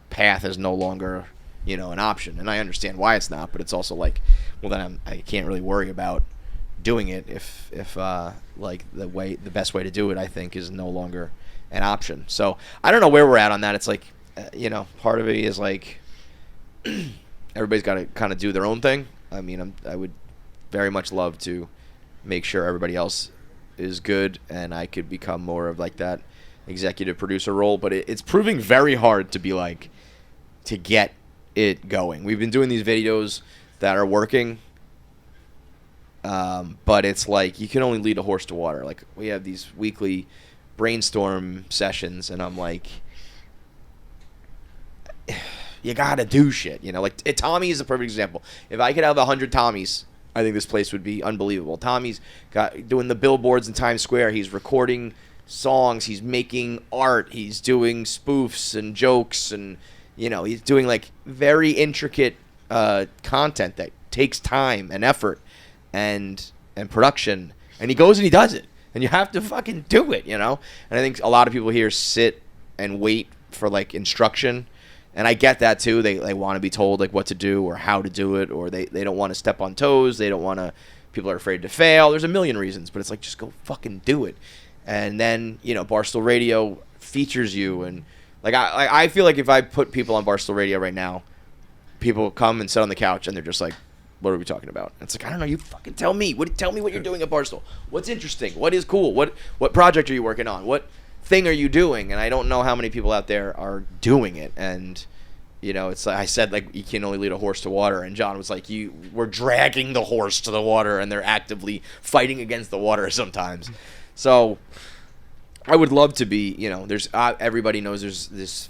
A: path is no longer an option, and I understand why it's not. But it's also like, well, then I can't really worry about doing it if like the best way to do it, I think, is no longer an option. So I don't know where we're at on that. It's like part of it is like everybody's got to kind of do their own thing. I mean, I would very much love to make sure everybody else is good and I could become more of like that executive producer role, but it's proving very hard to be like to get it going. We've been doing these videos that are working, but it's like you can only lead a horse to water. Like we have these weekly brainstorm sessions, and I'm like, you gotta do shit, like Tommy is a perfect example. If I could have 100 Tommies, I think this place would be unbelievable. Tommy's doing the billboards in Times Square. He's recording songs. He's making art. He's doing spoofs and jokes, and he's doing like very intricate content that takes time and effort and production, and he goes and he does it, and you have to fucking do it, And I think a lot of people here sit and wait for like instruction, and I get that too. They want to be told like what to do or how to do it, or they don't want to step on toes. They don't want to. People are afraid to fail. There's a million reasons, but it's like just go fucking do it. And then Barstool Radio features you, and like I feel like if I put people on Barstool Radio right now, people come and sit on the couch and they're just like, what are we talking about? And it's like, I don't know. You fucking tell me. Tell me what you're doing at Barstool. What's interesting? What is cool? What project are you working on? What thing are you doing? And I don't know how many people out there are doing it. And it's like I said, like you can only lead a horse to water. And John was like, we're dragging the horse to the water, and they're actively fighting against the water sometimes. So I would love to be. There's everybody knows there's this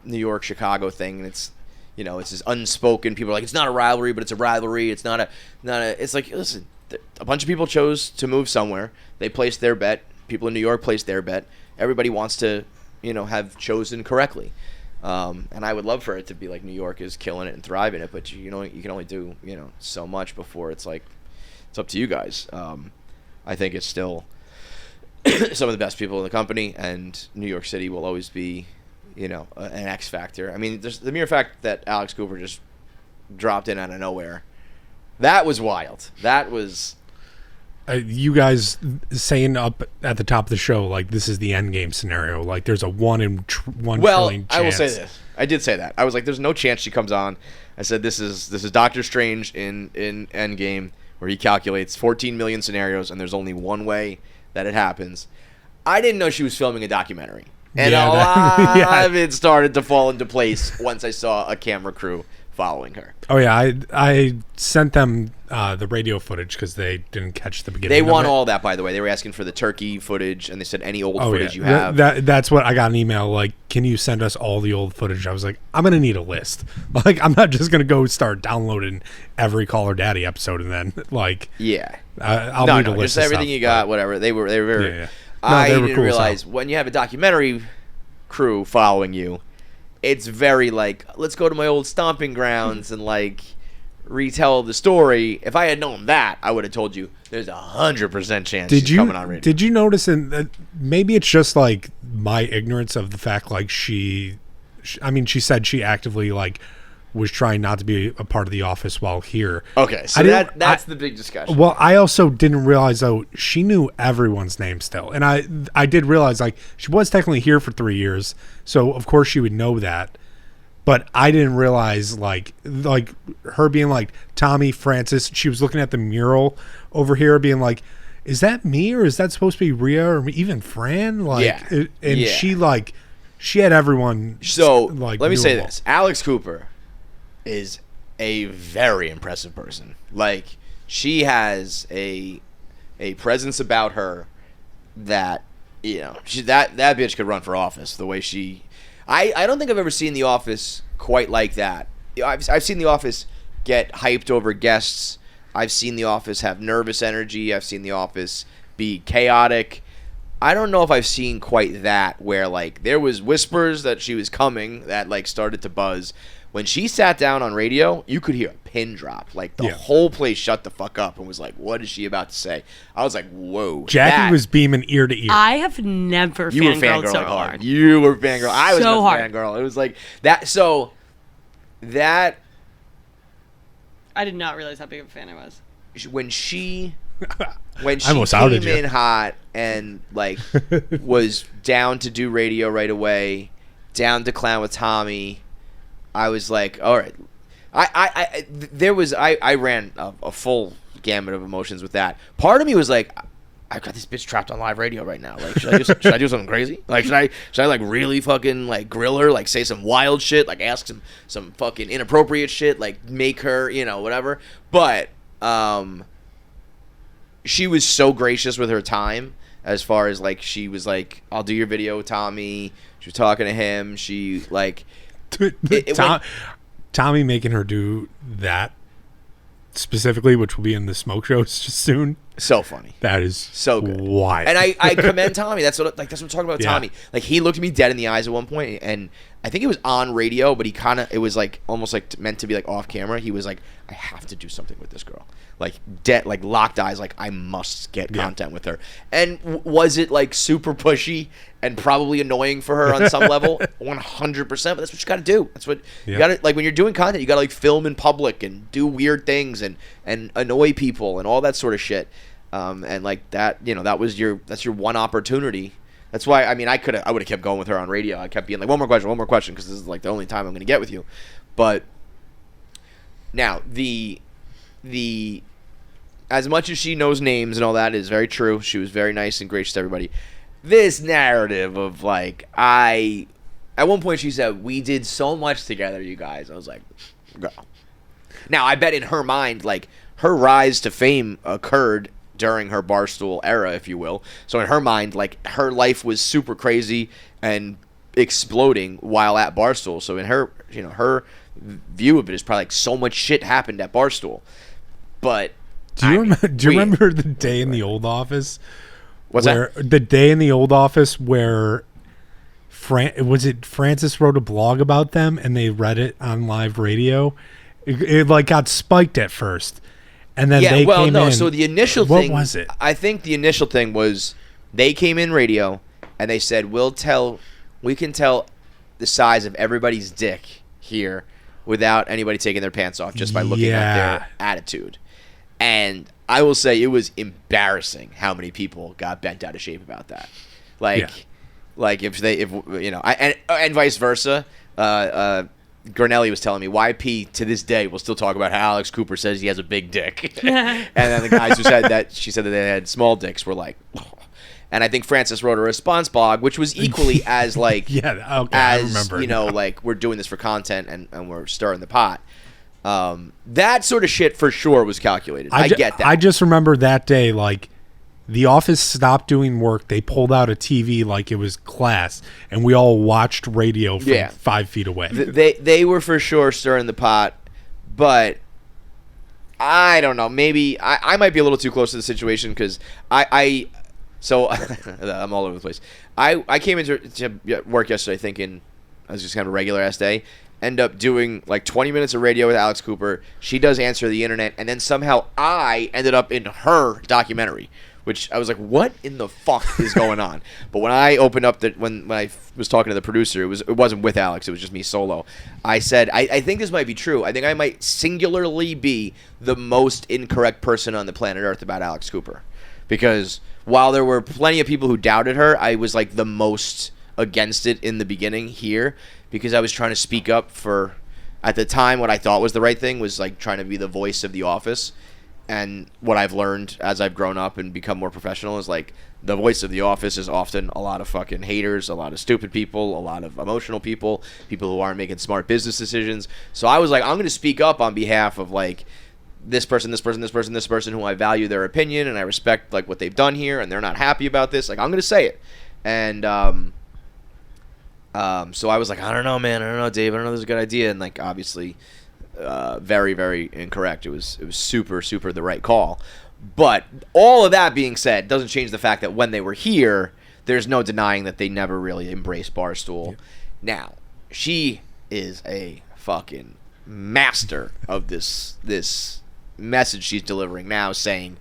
A: New York Chicago thing, and it's. It's this unspoken. People are like, it's not a rivalry, but it's a rivalry. It's not a. It's like, listen, a bunch of people chose to move somewhere. They placed their bet. People in New York placed their bet. Everybody wants to, have chosen correctly. And I would love for it to be like New York is killing it and thriving it, but you can only do so much before it's like it's up to you guys. I think it's still some of the best people in the company, and New York City will always be. An X factor. I mean, the mere fact that Alex Cooper just dropped in out of nowhere, that was wild. That was
C: you guys saying up at the top of the show like this is the end game scenario. Like there's a 1 in 1 trillion chance.
A: I will say this. I did say that. I was like, there's no chance she comes on. I said this is Doctor Strange in Endgame where he calculates 14 million scenarios and there's only one way that it happens. I didn't know she was filming a documentary. And a lot of it started to fall into place once I saw a camera crew following her.
C: Oh, yeah. I sent them the radio footage because they didn't catch the beginning.
A: They want all that, by the way. They were asking for the turkey footage, and they said any old footage you have.
C: That's what I got an email, like, can you send us all the old footage? I was like, I'm going to need a list. Like, I'm not just going to go start downloading every Call Her Daddy episode and then, like...
A: Yeah.
C: I'll need a list
A: just everything
C: stuff,
A: you got, whatever. They were very...
C: Yeah.
A: No, I didn't realize when you have a documentary crew following you, it's very like, let's go to my old stomping grounds and like retell the story. If I had known that, I would have told you there's 100% chance she's coming on radio.
C: Did you notice maybe it's just like my ignorance of the fact like she said she actively like was trying not to be a part of the office while here.
A: Okay, so that's the big discussion.
C: Well, I also didn't realize though she knew everyone's name still, and I did realize like she was technically here for 3 years, so of course she would know that. But I didn't realize like her being like Tommy Francis. She was looking at the mural over here, being like, "Is that me or is that supposed to be Rhea or even Fran?" Like, she had everyone.
A: So
C: like,
A: let me say this: Alex Cooper is a very impressive person. Like she has a presence about her that that bitch could run for office the way she. I don't think I've ever seen The Office quite like that. I've seen The Office get hyped over guests. I've seen The Office have nervous energy. I've seen The Office be chaotic. I don't know if I've seen quite that where like there was whispers that she was coming that like started to buzz. When she sat down on radio, you could hear a pin drop. Like the whole place shut the fuck up and was like, "What is she about to say?" I was like, "Whoa!"
C: Jackie was beaming ear to ear.
D: I have never fangirled so hard.
A: You were fangirl. I was
D: so hard.
A: Fangirl. It was like that. So that
D: I did not realize how big of a fan I was.
A: When she
C: almost outed
A: came in hot and like was down to do radio right away, down to clown with Tommy. I was like, all right. I ran a full gamut of emotions with that. Part of me was like, I've got this bitch trapped on live radio right now. Like, should I do something crazy? Like, should I like really fucking like grill her? Like, say some wild shit? Like, ask some fucking inappropriate shit? Like, make her, whatever. But she was so gracious with her time. As far as like, she was like, I'll do your video, Tommy. She was talking to him. She like.
C: Tommy making her do that specifically, which will be in the smoke shows soon.
A: So funny.
C: That is
A: so good.
C: Wild.
A: And I commend Tommy. That's what I'm talking about. Yeah. Tommy. Like he looked me dead in the eyes at one point, and I think it was on radio, but it was like almost like meant to be like off camera. He was like, I have to do something with this girl. Like like locked eyes. Like I must get content with her. And was it like super pushy and probably annoying for her on some level? 100%. But that's what you got to do. That's what you got to like when you're doing content. You got to like film in public and do weird things and annoy people and all that sort of shit. And like that, that's your one opportunity. That's why I would have kept going with her on radio. I kept being like one more question because this is like the only time I'm going to get with you. But now the as much as she knows names and all that is very true. She was very nice and gracious to everybody. This narrative of like at one point she said we did so much together, you guys. I was like, go. Now I bet in her mind like her rise to fame occurred during her Barstool era, if you will. So in her mind, like her life was super crazy and exploding while at Barstool. So in her, her view of it is probably like so much shit happened at Barstool. But
C: do you remember the day in the old office?
A: What's that?
C: The day in the old office where Francis wrote a blog about them and they read it on live radio. It like got spiked at first. And then they came in.
A: So the initial thing.
C: What was it?
A: I think the initial thing was they came in radio and they said, we can tell the size of everybody's dick here without anybody taking their pants off just by looking at their attitude. And I will say it was embarrassing how many people got bent out of shape about that. Like and vice versa. Gurnelli was telling me YP to this day will still talk about how Alex Cooper says he has a big dick. And then the guys who said that they had small dicks were like, oh. And I think Francis wrote a response blog, which was equally as like, I remember. Like we're doing this for content and we're stirring the pot. That sort of shit for sure was calculated. I get that.
C: I just remember that day, like the office stopped doing work. They pulled out a TV like it was class, and we all watched radio from 5 feet away.
A: They were for sure stirring the pot, but I don't know. Maybe I might be a little too close to the situation because so I'm all over the place. I came into work yesterday thinking I was just kind of a regular ass day. End up doing like 20 minutes of radio with Alex Cooper. She does Answer the Internet, and then somehow I ended up in her documentary, which I was like, what in the fuck is going on? But when I opened up when I was talking to the producer, it wasn't with Alex, it was just me solo. I said, I think this might be true. I think I might singularly be the most incorrect person on the planet Earth about Alex Cooper. Because while there were plenty of people who doubted her, I was like the most against it in the beginning here. Because I was trying to speak up for, at the time, what I thought was the right thing was like trying to be the voice of the office. And what I've learned as I've grown up and become more professional is like the voice of the office is often a lot of fucking haters, a lot of stupid people, a lot of emotional people who aren't making smart business decisions. So I was like, I'm going to speak up on behalf of like this person who I value their opinion and I respect like what they've done here, and they're not happy about this. Like, I'm gonna say it. And so I was like, I don't know, man. I don't know, Dave. I don't know if this is a good idea. And like, obviously, very, very incorrect. It was super, super the right call. But all of that being said, doesn't change the fact that when they were here, there's no denying that they never really embraced Barstool. Yeah. Now, she is a fucking master of this message she's delivering now, saying,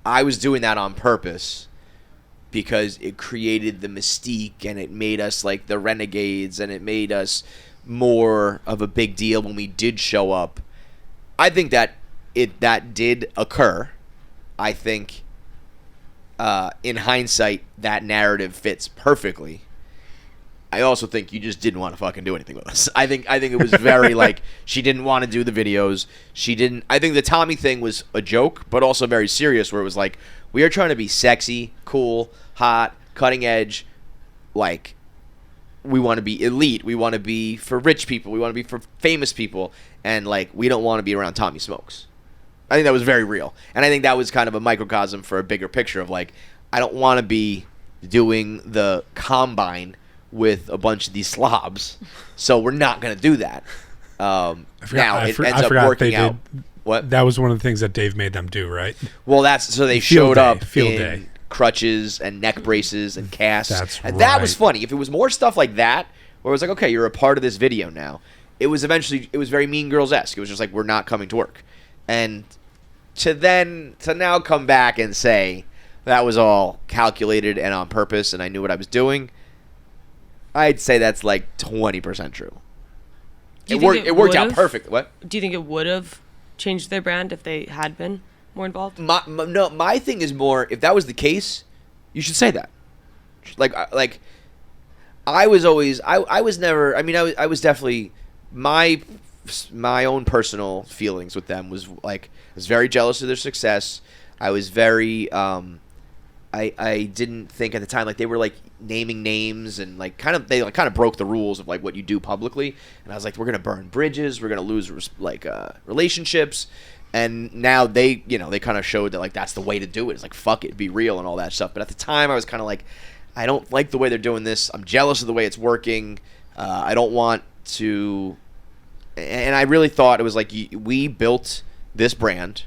A: I was doing that on purpose because it created the mystique and it made us like the renegades and it made us more of a big deal when we did show up. I think that that did occur. I think in hindsight that narrative fits perfectly. I also think you just didn't want to fucking do anything with us. I think it was very like she didn't want to do the videos. She didn't. I think the Tommy thing was a joke, but also very serious, where it was like, we are trying to be sexy, cool, hot, cutting edge. Like, we want to be elite. We want to be for rich people. We want to be for famous people. And like, we don't want to be around Tommy Smokes. I think that was very real. And I think that was kind of a microcosm for a bigger picture of like, I don't want to be doing the combine with a bunch of these slobs, so we're not going to do that. Now it ends up working out. What?
C: That was one of the things that Dave made them do, right?
A: Well, so they showed up in crutches and neck braces and casts. And that was funny. If it was more stuff like that, where it was like, okay, you're a part of this video now, it was very Mean Girls-esque. It was just like, we're not coming to work. And to now come back and say that was all calculated and on purpose and I knew what I was doing, I'd say that's like 20% true. It worked out perfect. What?
D: Do you think it would have changed their brand if they had been more involved?
A: My thing is more, if that was the case, you should say that. I was definitely, my own personal feelings with them was like, I was very jealous of their success. I was very, I didn't think at the time, like, they were like naming names and like they kind of broke the rules of like what you do publicly, and I was like, we're gonna burn bridges, we're gonna lose relationships, and now they kind of showed that like that's the way to do it. It's like, fuck it, be real and all that stuff. But at the time I was kind of like, I don't like the way they're doing this. I'm jealous of the way it's working. I don't want to, and I really thought it was like, we built this brand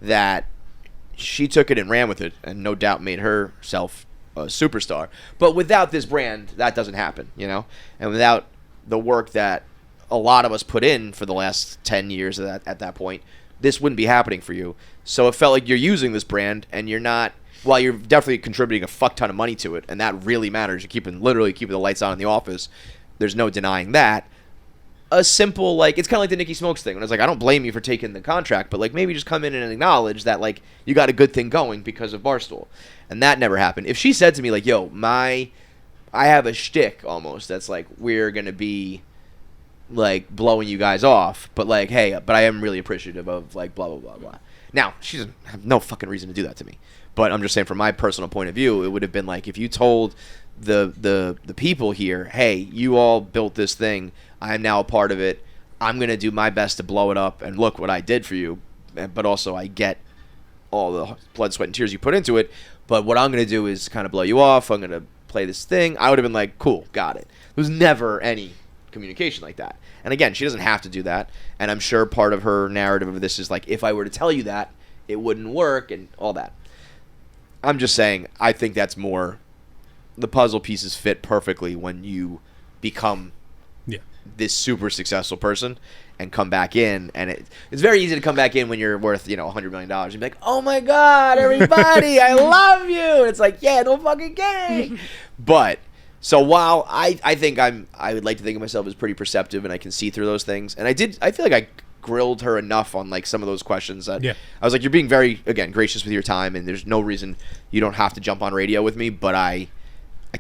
A: that she took it and ran with it, and no doubt made herself a superstar. But without this brand, that doesn't happen, and without the work that a lot of us put in for the last 10 years at that point, this wouldn't be happening for you. So it felt like you're using this brand, and you're not, while you're definitely contributing a fuck ton of money to it, and that really matters. You're literally keeping the lights on in the office. There's no denying that. A simple, like, it's kind of like the Nikki Smokes thing. When it's like, I don't blame you for taking the contract, but like, maybe just come in and acknowledge that like you got a good thing going because of Barstool. And that never happened. If she said to me like, yo, I have a shtick almost that's like, we're gonna be like blowing you guys off, but like, hey, but I am really appreciative of like blah blah blah blah. Now, she doesn't have no fucking reason to do that to me. But I'm just saying, from my personal point of view, it would have been like, if you told the people here, hey, you all built this thing, I'm now a part of it, I'm going to do my best to blow it up, and look what I did for you, but also I get all the blood, sweat, and tears you put into it, but what I'm going to do is kind of blow you off, I'm going to play this thing. I would have been like, cool, got it. There was never any communication like that. And again, she doesn't have to do that, and I'm sure part of her narrative of this is like, if I were to tell you that, it wouldn't work, and all that. I'm just saying, I think that's more, the puzzle pieces fit perfectly when you become this super successful person and come back in, and it's very easy to come back in when you're worth $100 million and be like, oh my god, everybody, I love you, and it's like, yeah, no fucking kidding. But so while I think I would like to think of myself as pretty perceptive and I can see through those things, and I feel like I grilled her enough on like some of those questions that I was like, you're being very, again, gracious with your time, and there's no reason you don't have to jump on radio with me, but I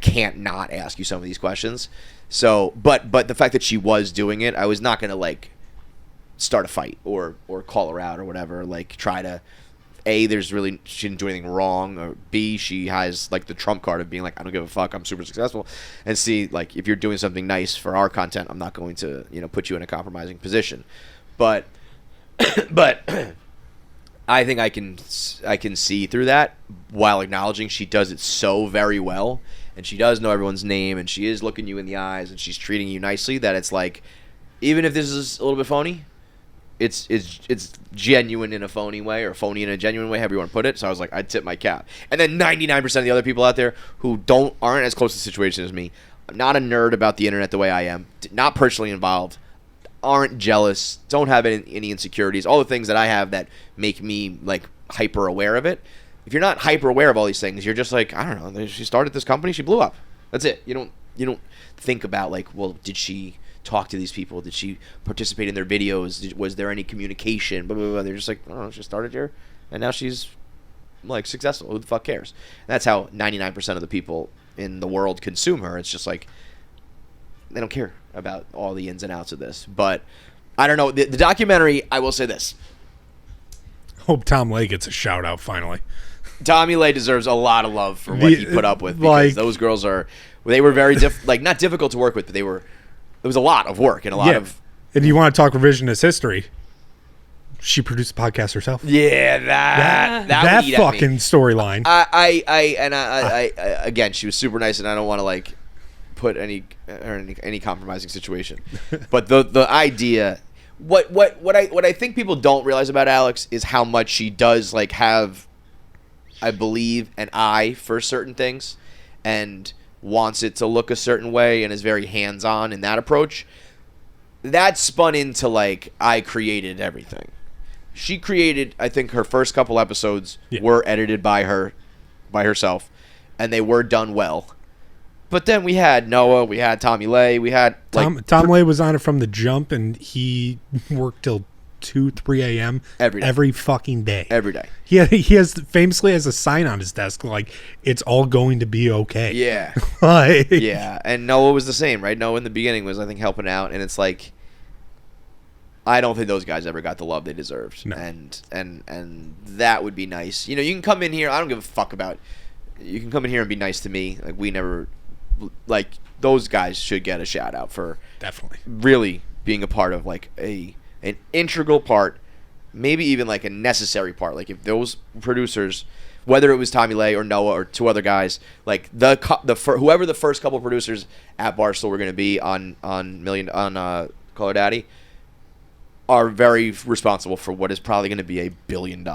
A: can't not ask you some of these questions. So, but the fact that she was doing it, I was not going to like start a fight or call her out or whatever, like try to, A, she didn't do anything wrong, or B, she has like the trump card of being like, I don't give a fuck, I'm super successful, and C, like, if you're doing something nice for our content, I'm not going to, put you in a compromising position. But I think I can see through that while acknowledging she does it so very well, and she does know everyone's name, and she is looking you in the eyes, and she's treating you nicely. That it's like, even if this is a little bit phony, it's genuine in a phony way, or phony in a genuine way, however you want to put it. So I was like, I'd tip my cap. And then 99% of the other people out there who aren't as close to the situation as me, I'm not a nerd about the internet the way I am, not personally involved, aren't jealous, don't have any insecurities, all the things that I have that make me like hyper aware of it. If you're not hyper aware of all these things, you're just like, I don't know, she started this company, she blew up. That's it. You don't think about like, well, did she talk to these people? Did she participate in their videos? Was there any communication? Blah, blah, blah. They're just like, oh, she started here and now she's like successful. Who the fuck cares? And that's how 99% of the people in the world consume her. It's just like, they don't care about all the ins and outs of this. But I don't know. The documentary, I will say this.
C: Hope Tom Lay gets a shout out finally.
A: Tommy Lay deserves a lot of love for what he put up with, because those girls they were very not difficult to work with, but it was a lot of work and a lot of. And
C: you want to talk revisionist history? She produced a podcast herself.
A: Yeah, that
C: fucking storyline.
A: I again, she was super nice, and I don't want to like put any compromising situation, but the idea, what I think people don't realize about Alex is how much she does like have, I believe, an eye for certain things, and wants it to look a certain way, and is very hands-on in that approach. That spun into like, I created everything. She created, I think her first couple episodes were edited by herself, and they were done well. But then we had Noah, we had Tommy Lay, we had like
C: Tom Lay was on it from the jump, and he worked till 2-3 a.m. every fucking day.
A: Every day.
C: He has famously has a sign on his desk like, it's all going to be okay.
A: Yeah.
C: Like,
A: yeah, and Noah was the same, right? Noah in the beginning was, I think, helping out, and it's like, I don't think those guys ever got the love they deserved.
C: No.
A: And that would be nice. You know, you can come in here, I don't give a fuck about, you can come in here and be nice to me. Like, we never, like, those guys should get a shout out for
C: definitely
A: really being a part of like an integral part, maybe even like a necessary part. Like, if those producers, whether it was Tommy Lay or Noah or two other guys, like whoever the first couple producers at Barstool were going to be on Call Her Daddy, are very responsible for what is probably going to be a $1 billion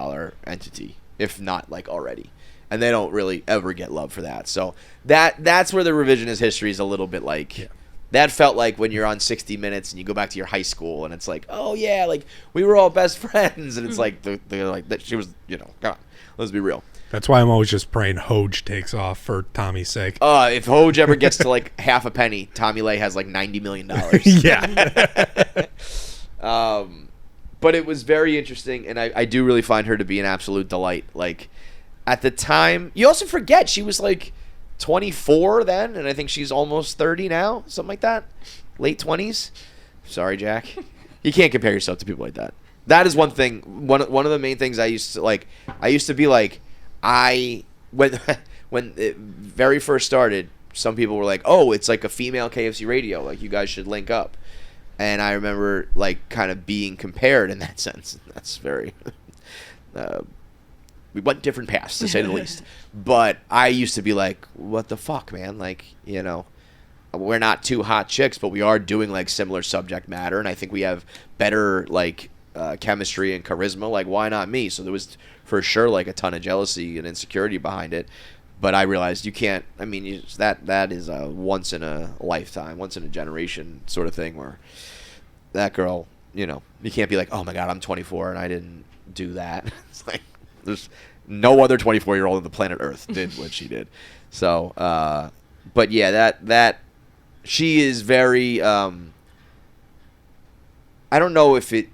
A: entity, if not like already. And they don't really ever get love for that. So that's where the revisionist history is a little bit like, that felt like when you're on 60 Minutes and you go back to your high school and it's like, oh yeah, like we were all best friends, and it's like they're like that she was, you know, come on, let's be real.
C: That's why I'm always just praying Hoj takes off for Tommy's sake.
A: If Hoj ever gets to like half a penny, Tommy Lay has like $90 million.
C: Yeah.
A: But it was very interesting, and I do really find her to be an absolute delight. Like, at the time, you also forget she was like 24 then, and I think she's almost 30 now, something like that. Late 20s. Sorry, Jack. You can't compare yourself to people like that. That is one thing. One of the main things I used to be like, when it very first started, some people were like, oh, it's like a female KFC Radio, like you guys should link up. And I remember like kind of being compared in that sense. That's very we went different paths, to say the least. But I used to be like, what the fuck, man? Like, you know, we're not two hot chicks, but we are doing like similar subject matter, and I think we have better like chemistry and charisma. Like, why not me? So there was for sure like a ton of jealousy and insecurity behind it. But I realized you can't. I mean, that is a once in a lifetime, once in a generation sort of thing where that girl, you know, you can't be like, oh my God, I'm 24 and I didn't do that. It's like there's no other 24-year-old on the planet Earth did what she did. So, but yeah, that she is very. I don't know if it.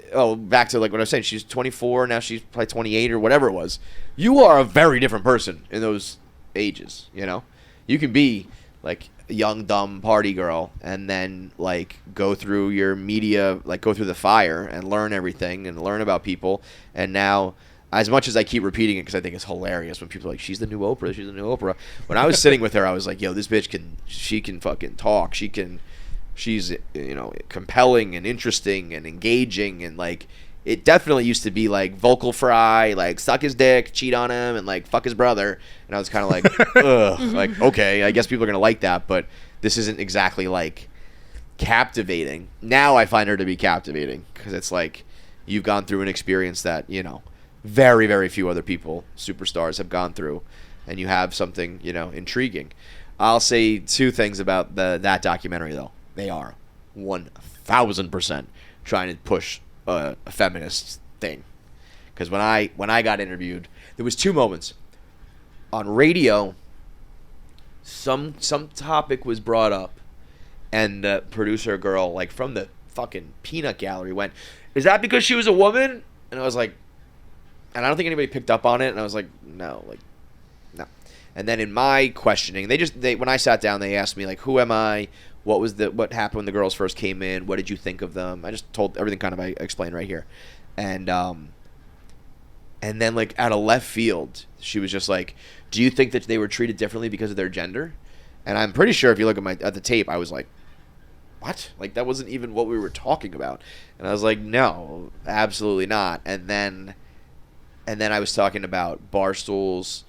A: Back to like what I was saying. She's 24 now. She's probably 28 or whatever it was. You are a very different person in those ages. You know, you can be like a young dumb party girl and then like go through your media, like go through the fire and learn everything and learn about people. And now, as much as I keep repeating it because I think it's hilarious when people are like, she's the new Oprah, she's the new Oprah. When I was sitting with her, I was like, yo, this bitch she can fucking talk. She's, you know, compelling and interesting and engaging, and like it definitely used to be like vocal fry, like suck his dick, cheat on him, and like fuck his brother. And I was kind of like, ugh, like, okay, I guess people are gonna like that, but this isn't exactly like captivating. Now I find her to be captivating because it's like you've gone through an experience that, you know, very, very few other people, superstars, have gone through, and you have something, you know, intriguing. I'll say two things about that documentary, though. They are 1,000% trying to push a feminist thing. Because when I got interviewed, there was two moments. On radio, some topic was brought up, and the producer girl, like from the fucking peanut gallery, went, "Is that because she was a woman?" And I was like, and I don't think anybody picked up on it, and I was like, no. And then in my questioning, they when I sat down, they asked me like, who am I? What happened when the girls first came in? What did you think of them? I just told everything kind of I explained right here. And then like out of left field, she was just like, do you think that they were treated differently because of their gender? And I'm pretty sure if you look at the tape, I was like, what? Like that wasn't even what we were talking about. And I was like, no, absolutely not. And then I was talking about Barstool's.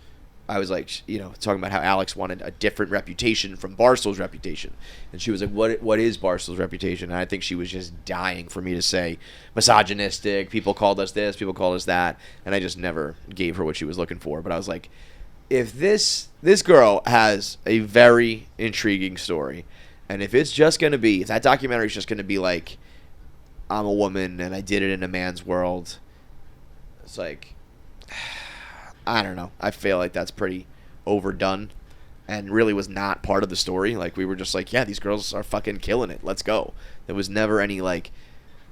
A: I was like, you know, talking about how Alex wanted a different reputation from Barstool's reputation. And she was like, what is Barstool's reputation? And I think she was just dying for me to say misogynistic, people called us this, people called us that. And I just never gave her what she was looking for. But I was like, if this girl has a very intriguing story, and if it's just going to be, if that documentary is just going to be like, I'm a woman and I did it in a man's world, it's like, I don't know. I feel like that's pretty overdone and really was not part of the story. Like, we were just like, yeah, these girls are fucking killing it. Let's go. There was never any, like,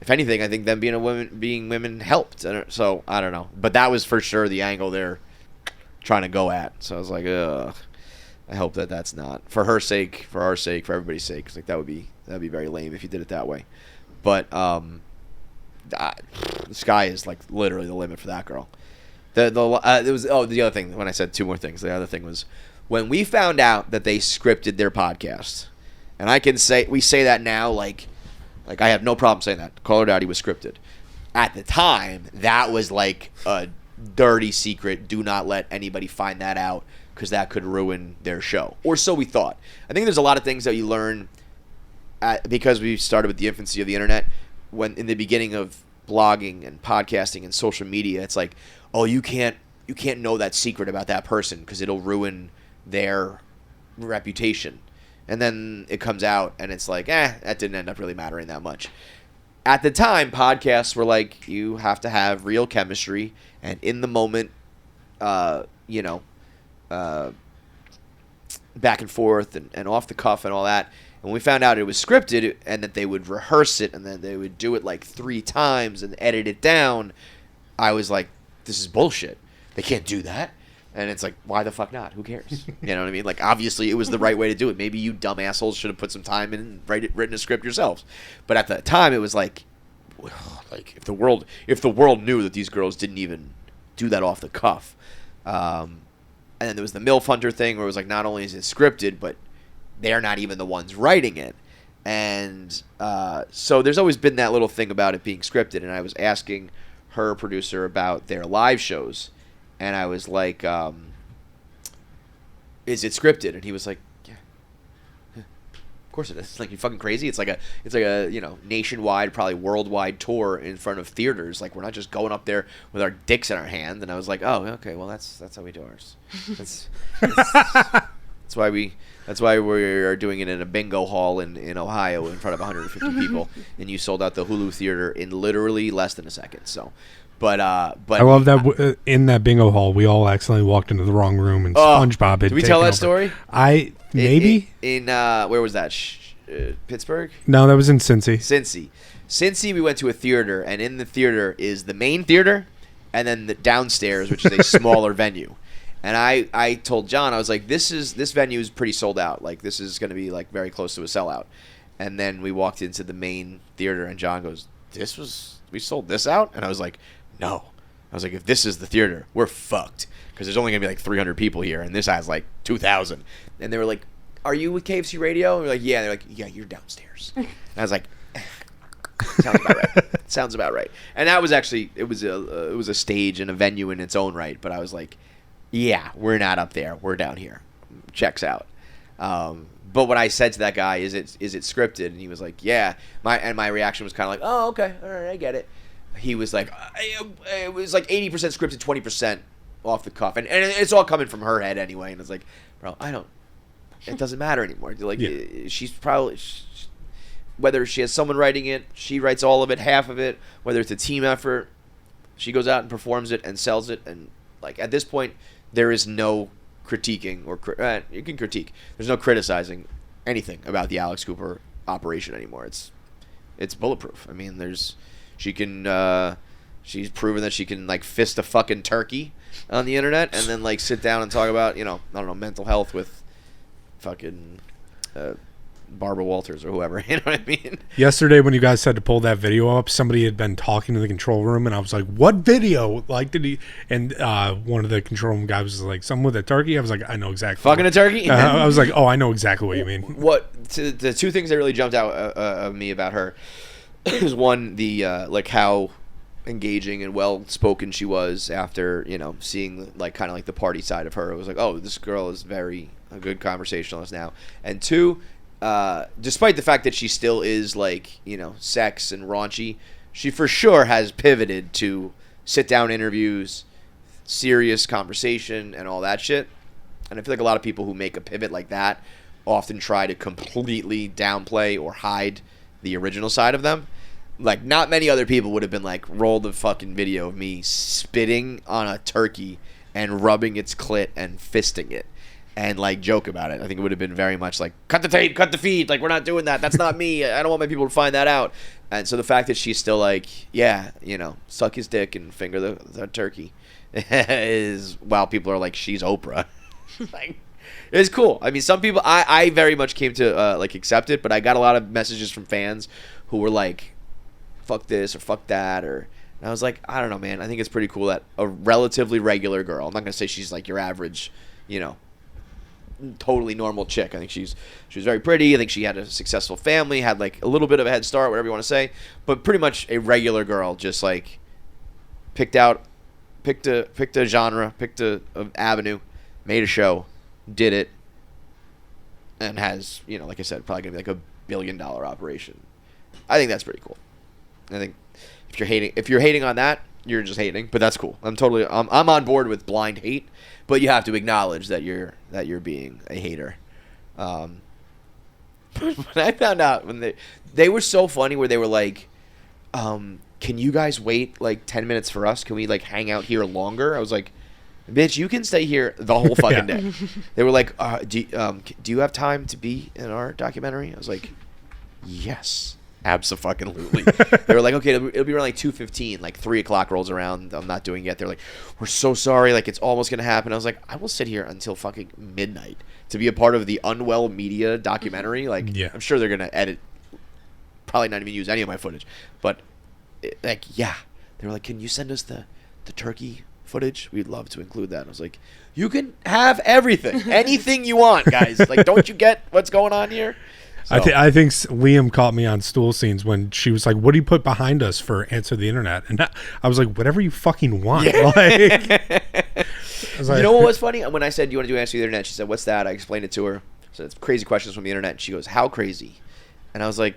A: if anything, I think them being women helped. So, I don't know. But that was for sure the angle they're trying to go at. So I was like, ugh. I hope that that's not. For her sake, for our sake, for everybody's sake. 'Cause like, that'd be very lame if you did it that way. But the sky is, like, literally the limit for that girl. The other thing, when I said two more things, the other thing was when we found out that they scripted their podcast, and we say that now like I have no problem saying that. Call Her Daddy was scripted. At the time, that was like a dirty secret. Do not let anybody find that out because that could ruin their show. Or so we thought. I think there's a lot of things that you learn because we started with the infancy of the internet. When in the beginning of blogging and podcasting and social media, it's like, oh, you can't know that secret about that person because it'll ruin their reputation. And then it comes out and it's like, that didn't end up really mattering that much. At the time, podcasts were like, you have to have real chemistry and in the moment, back and forth and off the cuff and all that. And when we found out it was scripted and that they would rehearse it and then they would do it like 3 times and edit it down, I was like, this is bullshit. They can't do that. And it's like, why the fuck not? Who cares? You know what I mean? Like, obviously, it was the right way to do it. Maybe you dumb assholes should have put some time in and written a script yourselves. But at the time, it was like if the world knew that these girls didn't even do that off the cuff. And then there was the MILF Hunter thing where it was like, not only is it scripted, but they're not even the ones writing it. And so there's always been that little thing about it being scripted. And I was asking her producer about their live shows, and I was like, is it scripted? And he was like, yeah, of course it is. It's like, you fucking crazy? It's like a nationwide, probably worldwide tour in front of theaters. Like, we're not just going up there with our dicks in our hand. And I was like, oh, okay, well that's how we do ours. That's why we are doing it in a bingo hall in Ohio in front of 150 people, and you sold out the Hulu Theater in literally less than a second. So, but I
C: love that in that bingo hall, we all accidentally walked into the wrong room and SpongeBob had.
A: Did we tell that story?
C: Maybe
A: in where was that? Pittsburgh?
C: No, that was in Cincy.
A: Cincy. We went to a theater, and in the theater is the main theater, and then the downstairs, which is a smaller venue. And I told John, I was like, this venue is pretty sold out. Like, this is going to be like very close to a sellout. And then we walked into the main theater, and John goes, we sold this out? And I was like, no. I was like, if this is the theater, we're fucked. Because there's only going to be like 300 people here, and this has like 2,000. And they were like, are you with KFC Radio? And we're like, yeah. And they're like, yeah, you're downstairs. And I was like, Sounds about right. Sounds about right. And that was actually it was a stage and a venue in its own right. But I was like, yeah, we're not up there. We're down here. Checks out. But what I said to that guy is it scripted, and he was like, yeah. My reaction was kind of like, oh, okay, all right, I get it. He was like, it was like 80% scripted, 20% off the cuff, and it's all coming from her head anyway. And it's like, bro, it doesn't matter anymore. Like, she's probably, whether she has someone writing it, she writes all of it, half of it, whether it's a team effort, she goes out and performs it and sells it. And like at this point, there is no critiquing or you can critique. There's no criticizing anything about the Alex Cooper operation anymore. It's bulletproof. I mean, she's proven that she can like fist a fucking turkey on the internet and then like sit down and talk about, I don't know, mental health with fucking Barbara Walters or whoever. You know what I mean?
C: Yesterday when you guys said to pull that video up, somebody had been talking to the control room, and I was like, what video? Like, did he? And one of the control room guys was like, something with a turkey? I was like, I know exactly.
A: Fucking a turkey?
C: I was like, oh, I know exactly what you mean.
A: The two things that really jumped out of me about her is one, the like how engaging and well spoken she was after seeing like kind of like the party side of her. It was like, oh, this girl is a good conversationalist now. And two, despite the fact that she still is like sex and raunchy, she for sure has pivoted to sit down interviews, serious conversation, and all that shit. And I feel like a lot of people who make a pivot like that often try to completely downplay or hide the original side of them. Like, not many other people would have been like, roll the fucking video of me spitting on a turkey and rubbing its clit and fisting it and like joke about it. I think it would have been very much like, cut the tape, cut the feed. Like, we're not doing that. That's not me. I don't want my people to find that out. And so the fact that she's still like, yeah, suck his dick and finger the turkey is, while people are like, she's Oprah. Like, it's cool. I mean, some people, I very much came to like accept it, but I got a lot of messages from fans who were like, fuck this or fuck that, and I was like, I don't know, man. I think it's pretty cool that a relatively regular girl, I'm not gonna say she's like your average, totally normal chick. I think she was very pretty. I think she had a successful family, had like a little bit of a head start, whatever you want to say, but pretty much a regular girl, just like picked a genre, picked a avenue, made a show, did it, and has, like I said, probably gonna be like $1 billion operation. I think that's pretty cool. I think if you're hating on that, you're just hating, but that's cool. I'm on board with blind hate, but you have to acknowledge that you're being a hater. But I found out when they were so funny where they were like, can you guys wait like 10 minutes for us? Can we like hang out here longer? I was like, bitch, you can stay here the whole fucking day. They were like, do you have time to be in our documentary? I was like, yes. Abso-fucking-lutely. They were like, okay, it'll be around like 2:15, like 3 o'clock rolls around. I'm not doing it yet. They're like, we're so sorry, like it's almost gonna happen. I was like, I will sit here until fucking midnight to be a part of the Unwell Media documentary. Like, yeah. I'm sure they're gonna edit, probably not even use any of my footage, but they were like, can you send us the turkey footage? We'd love to include that. I was like, you can have everything, anything you want, guys. Like, don't you get what's going on here? So.
C: I think Liam caught me on stool scenes when she was like, what do you put behind us for Answer the Internet? And I was like, whatever you fucking want. Yeah.
A: You know what was funny? When I said, do you want to do Answer the Internet? She said, what's that? I explained it to her. So it's crazy questions from the internet. And she goes, how crazy? And I was like,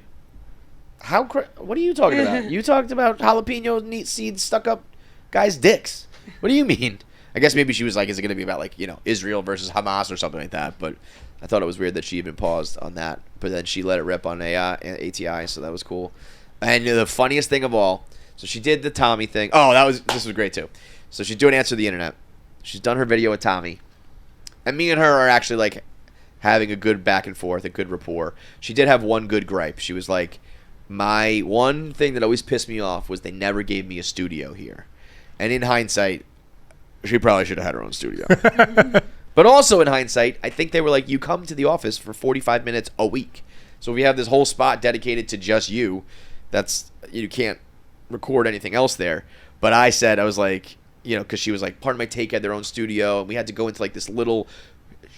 A: what are you talking about? You talked about jalapeno seeds stuck up guys' dicks. What do you mean? I guess maybe she was like, is it going to be about like, Israel versus Hamas or something like that? But I thought it was weird that she even paused on that. But then she let it rip on ATI, so that was cool. And the funniest thing of all, so she did the Tommy thing. Oh, this was great too. So she's doing Answer the Internet. She's done her video with Tommy. And me and her are actually like having a good back and forth, a good rapport. She did have one good gripe. She was like, my one thing that always pissed me off was they never gave me a studio here. And in hindsight, she probably should have had her own studio. But also in hindsight, I think they were like, you come to the office for 45 minutes a week. So we have this whole spot dedicated to just you. You can't record anything else there. But I was like, because she was like, part of my take had their own studio. And we had to go into like this little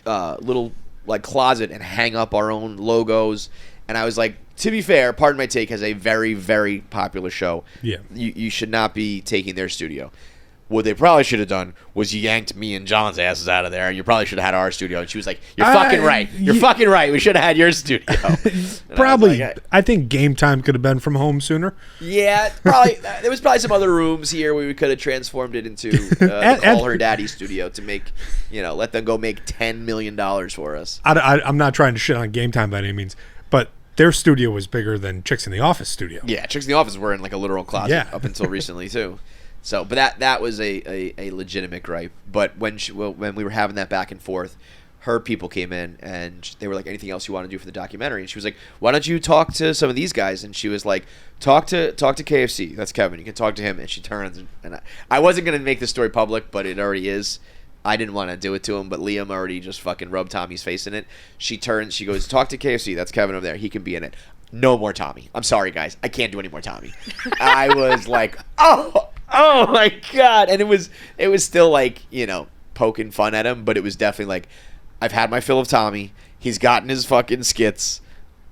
A: like closet and hang up our own logos. And I was like, to be fair, Pardon My Take has a very, very popular show.
C: Yeah.
A: You should not be taking their studio. What they probably should have done was you yanked me and John's asses out of there, and you probably should have had our studio. And she was like, "You're fucking right. You're fucking right. We should have had your studio."
C: Probably. I think game time could have been from home sooner.
A: Yeah, probably. There was probably some other rooms here where we could have transformed it into Call Her Daddy studio to make, let them go make $10 million for us.
C: I'm not trying to shit on game time by any means, but their studio was bigger than Chicks in the Office studio.
A: Yeah, Chicks in the Office were in like a literal closet up until recently too. So, but that was a legitimate gripe. But when we were having that back and forth, her people came in and they were like, "Anything else you want to do for the documentary?" And she was like, "Why don't you talk to some of these guys?" And she was like, "Talk to KFC. That's Kevin. You can talk to him." And she turns and I wasn't gonna make this story public, but it already is. I didn't want to do it to him, but Liam already just fucking rubbed Tommy's face in it. She turns, she goes, "Talk to KFC. That's Kevin over there. He can be in it. No more Tommy. I'm sorry, guys. I can't do any more Tommy." I was like, Oh my God. And it was still like, poking fun at him, but it was definitely like, I've had my fill of Tommy. He's gotten his fucking skits.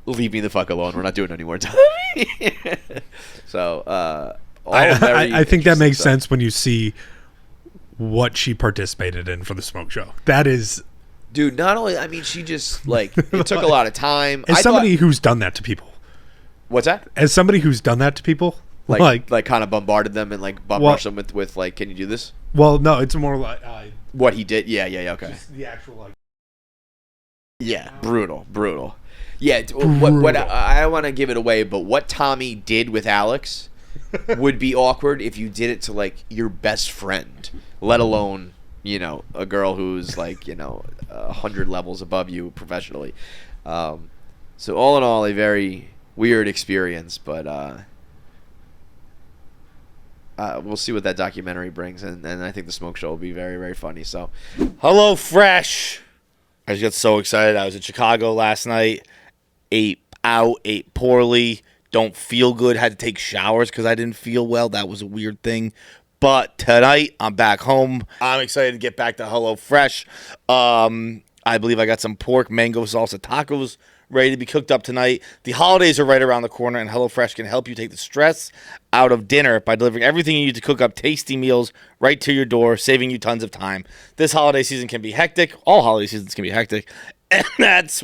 A: Leave me the fuck alone. We're not doing any more Tommy. So,
C: I think that makes sense when you see what she participated in for the smoke show. That is...
A: Dude, not only, she just, it took a lot of time.
C: As somebody who's done that to people.
A: What's that?
C: As somebody who's done that to people...
A: Like kind of bombarded them and bum rushed them with can you do this?
C: Well, no, it's more like
A: what he did. Yeah, okay.
C: Just the actual
A: Yeah, brutal. Yeah, what I don't want to give it away, but what Tommy did with Alex would be awkward if you did it to your best friend, let alone a girl who's 100 levels above you professionally. So all in all, a very weird experience, but. We'll see what that documentary brings, and I think the smoke show will be very, very funny. So,
B: Hello Fresh. I just got so excited. I was in Chicago last night, ate poorly, don't feel good, had to take showers because I didn't feel well. That was a weird thing. But tonight, I'm back home. I'm excited to get back to Hello Fresh. I believe I got some pork mango salsa tacos ready to be cooked up tonight. The holidays are right around the corner, and HelloFresh can help you take the stress out of dinner by delivering everything you need to cook up tasty meals right to your door, saving you tons of time. This holiday season can be hectic. All holiday seasons can be hectic. And that's...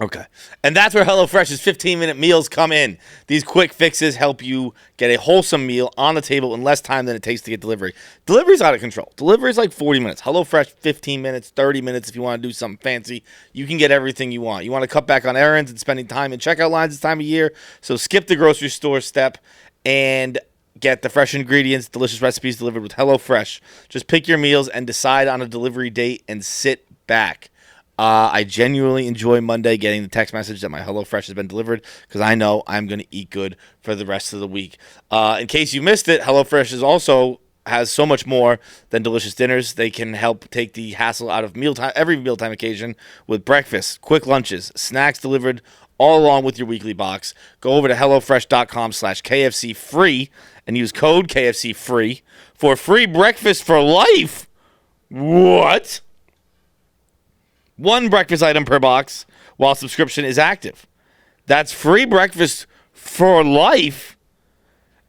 B: Okay. And that's where HelloFresh's 15-minute meals come in. These quick fixes help you get a wholesome meal on the table in less time than it takes to get delivery. Delivery's out of control. Delivery's like 40 minutes. HelloFresh, 15 minutes, 30 minutes if you want to do something fancy. You can get everything you want. You want to cut back on errands and spending time in checkout lines this time of year, so skip the grocery store step and get the fresh ingredients, delicious recipes delivered with HelloFresh. Just pick your meals and decide on a delivery date and sit back. I genuinely enjoy Monday getting the text message that my HelloFresh has been delivered because I know I'm going to eat good for the rest of the week. In case you missed it, HelloFresh has so much more than delicious dinners. They can help take the hassle out of every mealtime occasion with breakfast, quick lunches, snacks delivered all along with your weekly box. Go over to HelloFresh.com/KFC free and use code KFC free for free breakfast for life. What? One breakfast item per box while subscription is active. That's free breakfast for life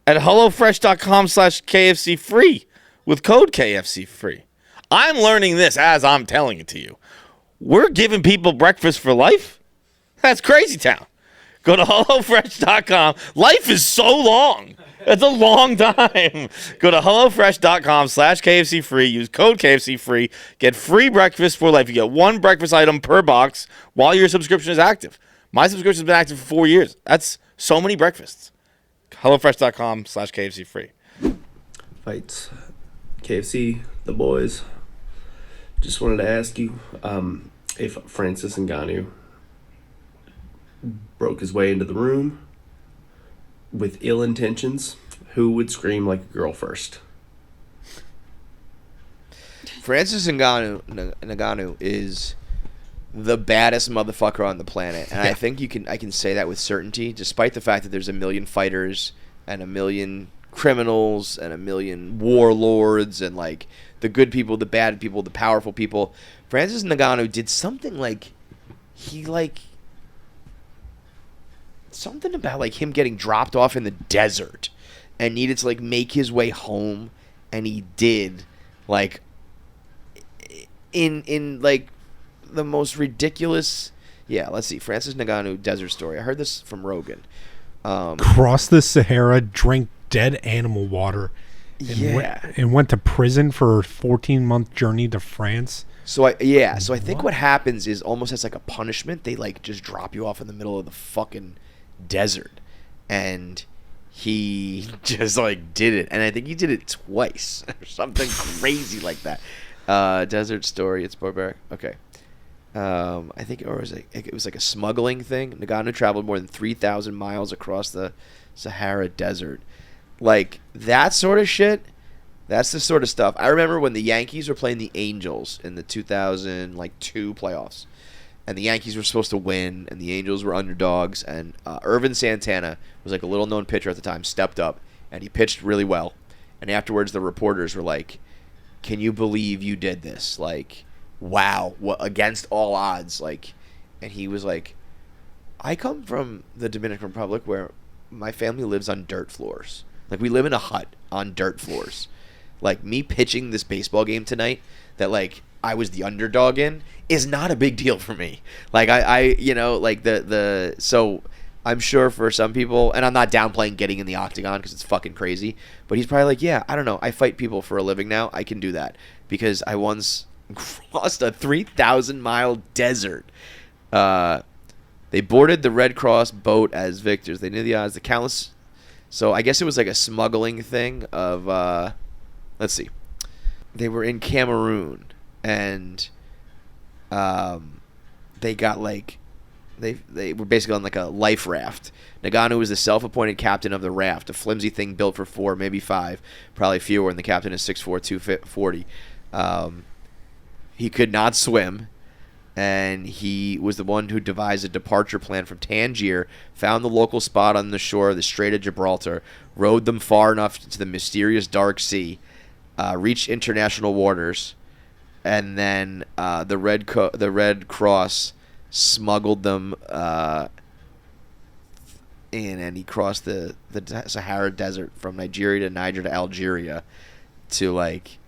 B: at HelloFresh.com/KFC free with code KFC free. I'm learning this as I'm telling it to you. We're giving people breakfast for life? That's crazy town. Go to HelloFresh.com. Life is so long. That's a long time. Go to HelloFresh.com/KFC free. Use code KFC free. Get free breakfast for life. You get one breakfast item per box while your subscription is active. My subscription has been active for 4 years. That's so many breakfasts. HelloFresh.com/KFC free.
E: Fights. KFC, the boys. Just wanted to ask you if Francis Ngannou broke his way into the room with ill intentions, who would scream like a girl first?
A: Francis Ngannou is the baddest motherfucker on the planet, and I think I can say that with certainty, despite the fact that there's a million fighters and a million criminals and a million warlords and like the good people, the bad people, the powerful people. Francis Ngannou did something like something about like him getting dropped off in the desert and needed to like make his way home, and he did, like in like the most ridiculous. Yeah, let's see. Francis Ngannou desert story. I heard this from Rogan.
C: Crossed the Sahara, drank dead animal water, and went to prison for a 14-month journey to France.
A: So I think what happens is almost as like a punishment, they like just drop you off in the middle of the fucking desert, and he just like did it, and I think he did it twice or something crazy like that. Desert story. It's barbaric. Okay. I think it was like a smuggling thing. Ngannou traveled more than 3,000 miles across the Sahara Desert. Like, that sort of shit, that's the sort of stuff. I remember when the Yankees were playing the Angels in the 2002 playoffs. And the Yankees were supposed to win, and the Angels were underdogs. And Irvin Santana was like a little-known pitcher at the time, stepped up, and he pitched really well. And afterwards, the reporters were like, "Can you believe you did this? Like, wow, what, against all odds." Like, and he was like, "I come from the Dominican Republic where my family lives on dirt floors. Like, we live in a hut on dirt floors. Like, me pitching this baseball game tonight that, like, I was the underdog in is not a big deal for me. Like, I you know, like, so I'm sure for some people, and I'm not downplaying getting in the octagon because it's fucking crazy, but he's probably like, yeah, I don't know, I fight people for a living now. I can do that because I once crossed a 3,000-mile desert. They boarded the Red Cross boat as victors. They knew the odds. The countless. So I guess it was like a smuggling thing of. Let's see. They were in Cameroon, and they got like. They were basically on like a life raft. Ngannou was the self-appointed captain of the raft, a flimsy thing built for 4, maybe 5, probably fewer, and the captain is 6'4", 240. He could not swim, and he was the one who devised a departure plan from Tangier, found the local spot on the shore of the Strait of Gibraltar, rowed them far enough to the mysterious Dark Sea, reached international waters, and then the Red Cross smuggled them in, and he crossed the Sahara Desert from Nigeria to Niger to Algeria to like.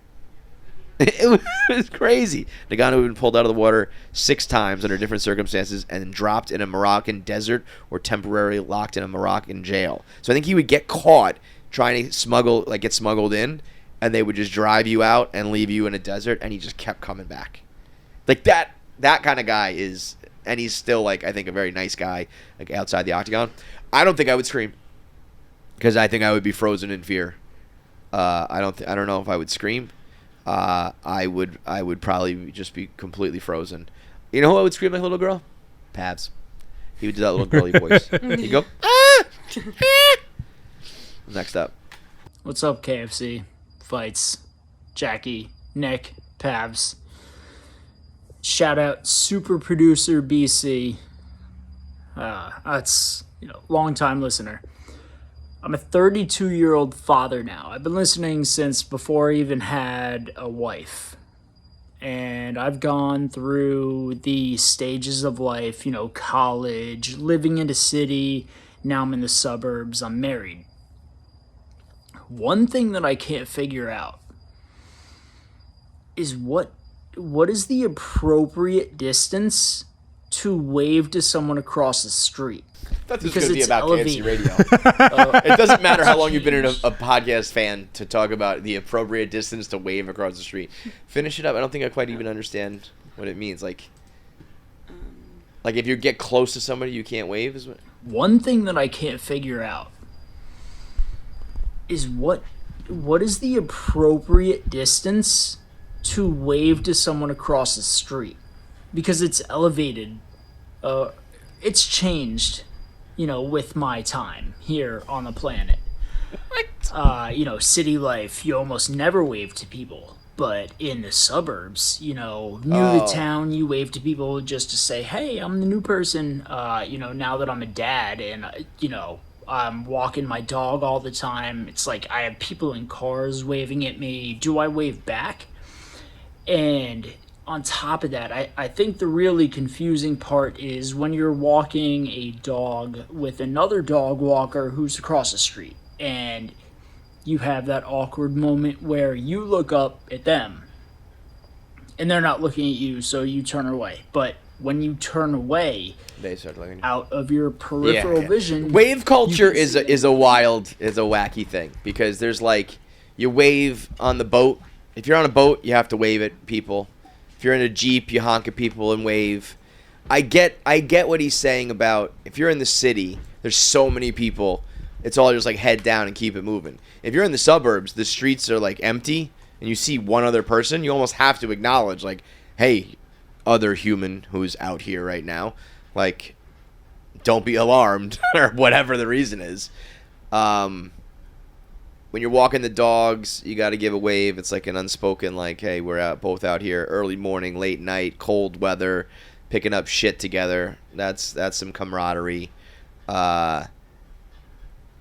A: It was crazy. Ngannou had been pulled out of the water 6 times under different circumstances and then dropped in a Moroccan desert or temporarily locked in a Moroccan jail. So I think he would get caught trying to get smuggled in, and they would just drive you out and leave you in a desert, and he just kept coming back. Like that kind of guy is, and he's still like, I think, a very nice guy, like outside the octagon. I don't think I would scream because I think I would be frozen in fear. I don't know if I would scream. I would probably just be completely frozen. You know who I would scream like a little girl? Pabs. He would do that little girly voice. He'd go, ah! Next up.
F: What's up, KFC? Fights. Jackie, Nick, Pabs. Shout out super producer BC. That's, long time listener. I'm a 32-year-old father now. I've been listening since before I even had a wife. And I've gone through the stages of life, college, living in a city. Now I'm in the suburbs. I'm married. One thing that I can't figure out is what is the appropriate distance to wave to someone across the street?
A: That's just going to be about KFC Radio. It doesn't matter how long you've been a podcast fan to talk about the appropriate distance to wave across the street. Finish it up. I don't think I quite even understand what it means. Like if you get close to somebody, you can't wave?
F: One thing that I can't figure out is what is the appropriate distance to wave to someone across the street? Because it's elevated. It's changed, with my time here on the planet. What? City life, you almost never wave to people. But in the suburbs, new to town, you wave to people just to say, hey, I'm the new person, now that I'm a dad and, I'm walking my dog all the time. It's like I have people in cars waving at me. Do I wave back? And on top of that, I think the really confusing part is when you're walking a dog with another dog walker who's across the street, and you have that awkward moment where you look up at them and they're not looking at you, so you turn away. But when you turn away,
A: they start looking
F: out of your peripheral vision.
A: Wave culture is a wacky thing, because there's like, you wave on the boat. If you're on a boat, you have to wave at people. If you're in a Jeep, you honk at people and wave. I get what he's saying about if you're in the city, there's so many people, it's all just like head down and keep it moving. If you're in the suburbs, the streets are like empty and you see one other person, you almost have to acknowledge like, hey, other human who's out here right now, like, don't be alarmed or whatever the reason is. When you're walking the dogs, you got to give a wave. It's like an unspoken, like, hey, we're both out here early morning, late night, cold weather, picking up shit together. That's some camaraderie. It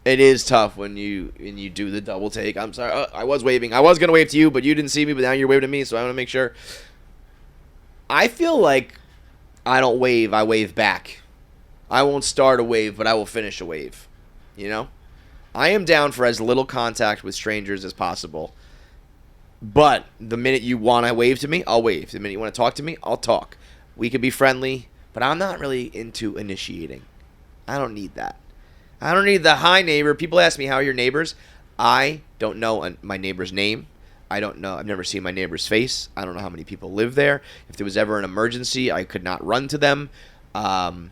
A: is tough when you do the double take. I'm sorry, I was waving. I was gonna wave to you, but you didn't see me. But now you're waving to me, so I want to make sure. I feel like I don't wave. I wave back. I won't start a wave, but I will finish a wave. You know. I am down for as little contact with strangers as possible. But the minute you want to wave to me, I'll wave. The minute you want to talk to me, I'll talk. We could be friendly, but I'm not really into initiating. I don't need that. I don't need the hi neighbor. People ask me, how are your neighbors? I don't know my neighbor's name. I don't know. I've never seen my neighbor's face. I don't know how many people live there. If there was ever an emergency, I could not run to them. I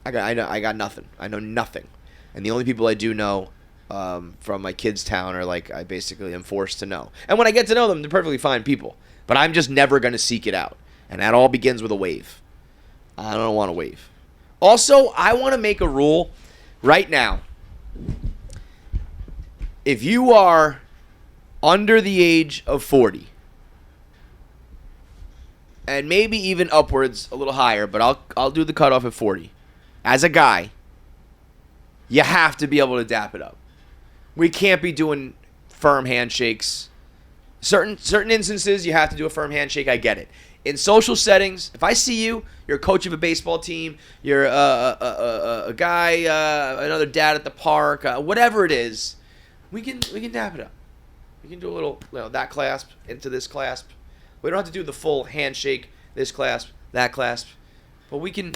A: got nothing. I know nothing. And the only people I do know from my kids' town are like I basically am forced to know. And when I get to know them, they're perfectly fine people. But I'm just never going to seek it out. And that all begins with a wave. I don't want to wave. Also, I want to make a rule right now. If you are under the age of 40, and maybe even upwards a little higher, but I'll do the cutoff at 40. As a guy, you have to be able to dap it up. We can't be doing firm handshakes. Certain instances, you have to do a firm handshake. I get it. In social settings, if I see you, you're a coach of a baseball team, you're a guy, another dad at the park, whatever it is, we can dap it up. We can do a little, that clasp into this clasp. We don't have to do the full handshake, this clasp, that clasp, but we're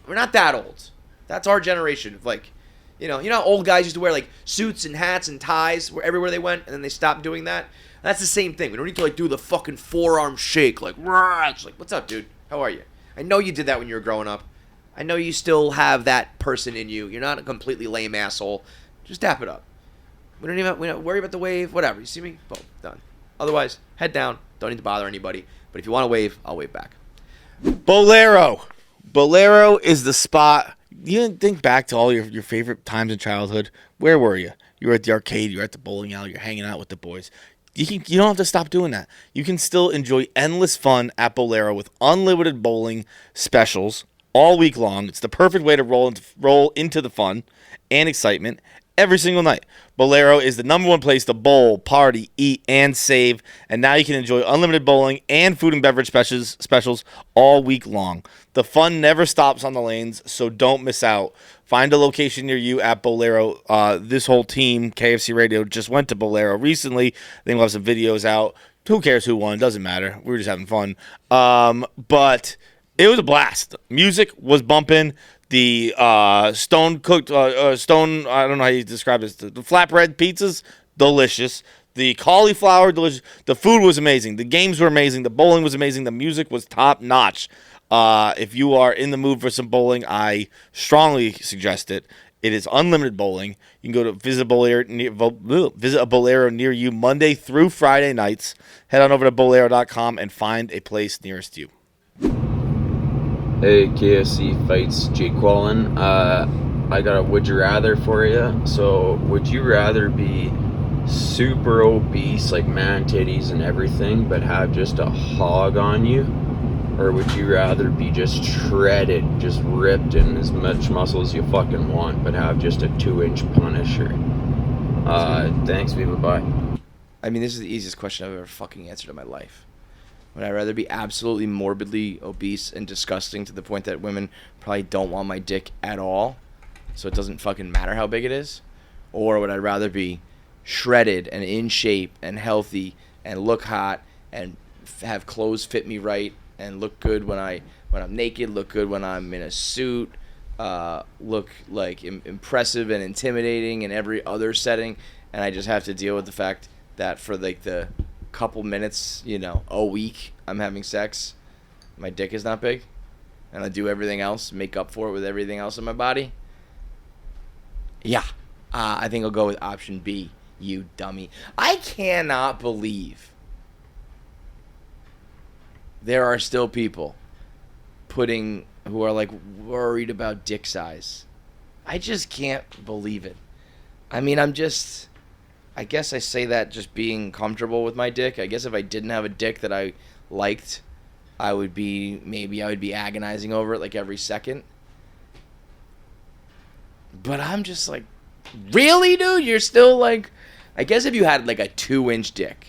A: not that old. That's our generation of like, you know how old guys used to wear like suits and hats and ties everywhere they went, and then they stopped doing that? That's the same thing. We don't need to like do the fucking forearm shake like, rah! It's like, what's up, dude? How are you? I know you did that when you were growing up. I know you still have that person in you. You're not a completely lame asshole. Just dap it up. We don't worry about the wave, whatever. You see me? Boom, done. Otherwise, head down. Don't need to bother anybody. But if you want to wave, I'll wave back.
B: Bowlero. Bowlero is the spot. You didn't think back to all your favorite times in childhood. Where were you? You were at the arcade. You were at the bowling alley. You're hanging out with the boys. You don't have to stop doing that. You can still enjoy endless fun at Bowlero with unlimited bowling specials all week long. It's the perfect way to roll into the fun and excitement every single night. Bowlero is the #1 place to bowl, party, eat, and save. And now you can enjoy unlimited bowling and food and beverage specials all week long. The fun never stops on the lanes, so don't miss out. Find a location near you at Bowlero. This whole team, KFC Radio, just went to Bowlero recently. I think we'll have some videos out. Who cares who won? It doesn't matter. We were just having fun. But it was a blast. Music was bumping. The stone, I don't know how you describe this. The flatbread pizzas, delicious. The cauliflower, delicious. The food was amazing. The games were amazing. The bowling was amazing. The music was top notch. If you are in the mood for some bowling, I strongly suggest it. It is unlimited bowling. You can go to visit a Bowlero near you Monday through Friday nights. Head on over to Bowlero.com and find a place nearest you.
G: Hey, KFC Fights, Jake Quallen. I got a would you rather for you. So, would you rather be super obese, like man titties and everything, but have just a hog on you? or would you rather be just shredded, just ripped, and as much muscle as you fucking want, but have just a 2-inch Punisher? Thanks, Viva, bye.
A: I mean, this is the easiest question I've ever fucking answered in my life. Would I rather be absolutely morbidly obese and disgusting to the point that women probably don't want my dick at all, so it doesn't fucking matter how big it is? Or would I rather be shredded and in shape and healthy and look hot and have clothes fit me right and look good when I'm naked, look good when I'm in a suit, look like impressive and intimidating in every other setting, and I just have to deal with the fact that for like the couple minutes, a week I'm having sex, my dick is not big, and I do everything else, make up for it with everything else in my body? Yeah, I think I'll go with option B, you dummy. I cannot believe there are still people who are like worried about dick size. I just can't believe it. I mean, I guess I say that just being comfortable with my dick. I guess if I didn't have a dick that I liked, I would be agonizing over it like every second. But I'm just like, really, dude? You're still like, I guess if you had like a 2-inch dick,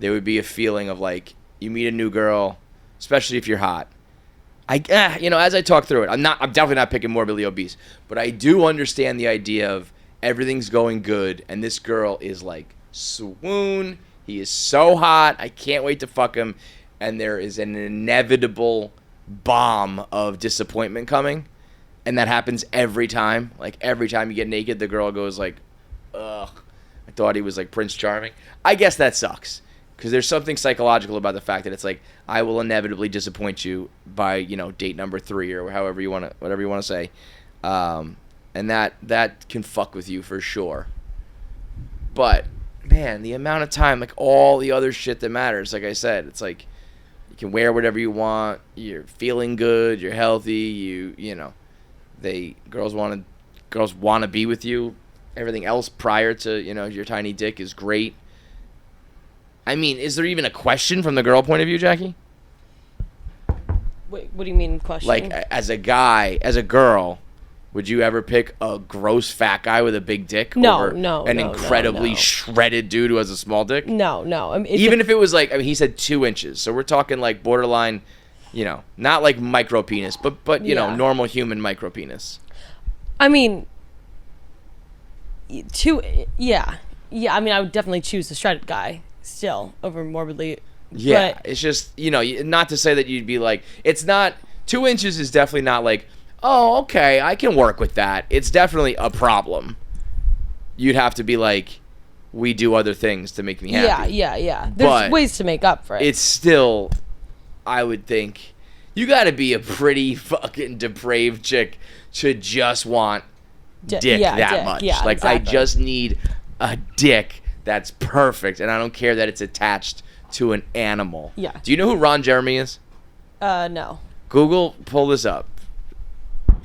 A: there would be a feeling of like, you meet a new girl, especially if you're hot. As I talk through it, I'm definitely not picking morbidly obese, but I do understand the idea of everything's going good, and this girl is like, swoon, he is so hot, I can't wait to fuck him, and there is an inevitable bomb of disappointment coming, and that happens every time. Like, every time you get naked, the girl goes like, ugh, I thought he was like Prince Charming. I guess that sucks, because there's something psychological about the fact that it's like, I will inevitably disappoint you by, date number 3 or whatever you want to say. And that can fuck with you for sure. But, man, the amount of time, like all the other shit that matters, like I said, it's like you can wear whatever you want, you're feeling good, you're healthy, girls want to be with you. Everything else prior to, your tiny dick is great. I mean, is there even a question from the girl point of view, Jackie?
D: Wait, what do you mean question?
A: Like, as a girl, would you ever pick a gross fat guy with a big dick over an incredibly shredded dude who has a small dick?
D: No.
A: Even if it was like, he said 2 inches, so we're talking like borderline, not like micro penis, but normal human micro penis.
D: I mean, yeah. I mean, I would definitely choose the shredded guy still over morbidly.
A: Yeah,
D: but
A: it's just, not to say that you'd be like, it's not, 2 inches is definitely not like, oh, okay, I can work with that. It's definitely a problem. You'd have to be like, we do other things to make me happy.
D: Yeah. There's ways to make up for it.
A: It's still, I would think, you got to be a pretty fucking depraved chick to just want dick that much.
D: Yeah,
A: like,
D: exactly.
A: I just need a dick that's perfect, and I don't care that it's attached to an animal.
D: Yeah.
A: Do you know who Ron Jeremy is?
D: No.
A: Google, pull this up.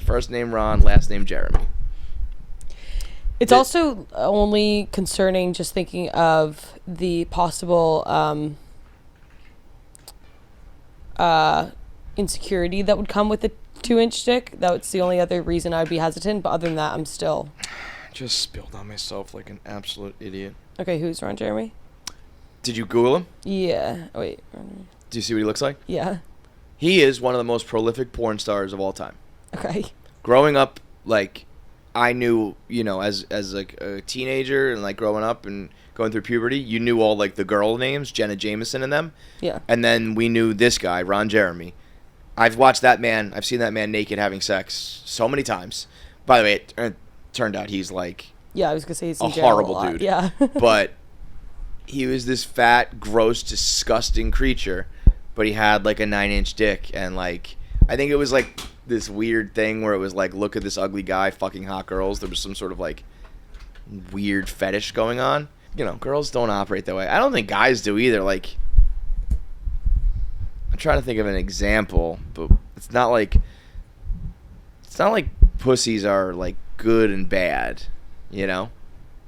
A: First name Ron, last name Jeremy.
D: It's also only concerning just thinking of the possible insecurity that would come with a 2-inch dick. That's the only other reason I'd be hesitant. But other than that, I'm still...
A: Just spilled on myself like an absolute idiot.
D: Okay, who's Ron Jeremy?
A: Did you Google him?
D: Yeah. Oh, wait.
A: Do you see what he looks like?
D: Yeah.
A: He is one of the most prolific porn stars of all time.
D: Okay.
A: Growing up, like, I knew, as like a teenager and like growing up and going through puberty, you knew all like the girl names, Jenna Jameson and them.
D: Yeah.
A: And then we knew this guy, Ron Jeremy. I've watched that man. I've seen that man naked having sex so many times. By the way, it turned out he's like...
D: Yeah, I was going to say he's
A: a
D: in jail
A: horrible
D: a lot.
A: dude.
D: Yeah.
A: But he was this fat, gross, disgusting creature, but he had like a 9-inch dick, and like I think it was like this weird thing where it was like, look at this ugly guy fucking hot girls. There was some sort of like weird fetish going on. Girls don't operate that way. I don't think guys do either. Like, I'm trying to think of an example, but it's not like pussies are like good and bad, the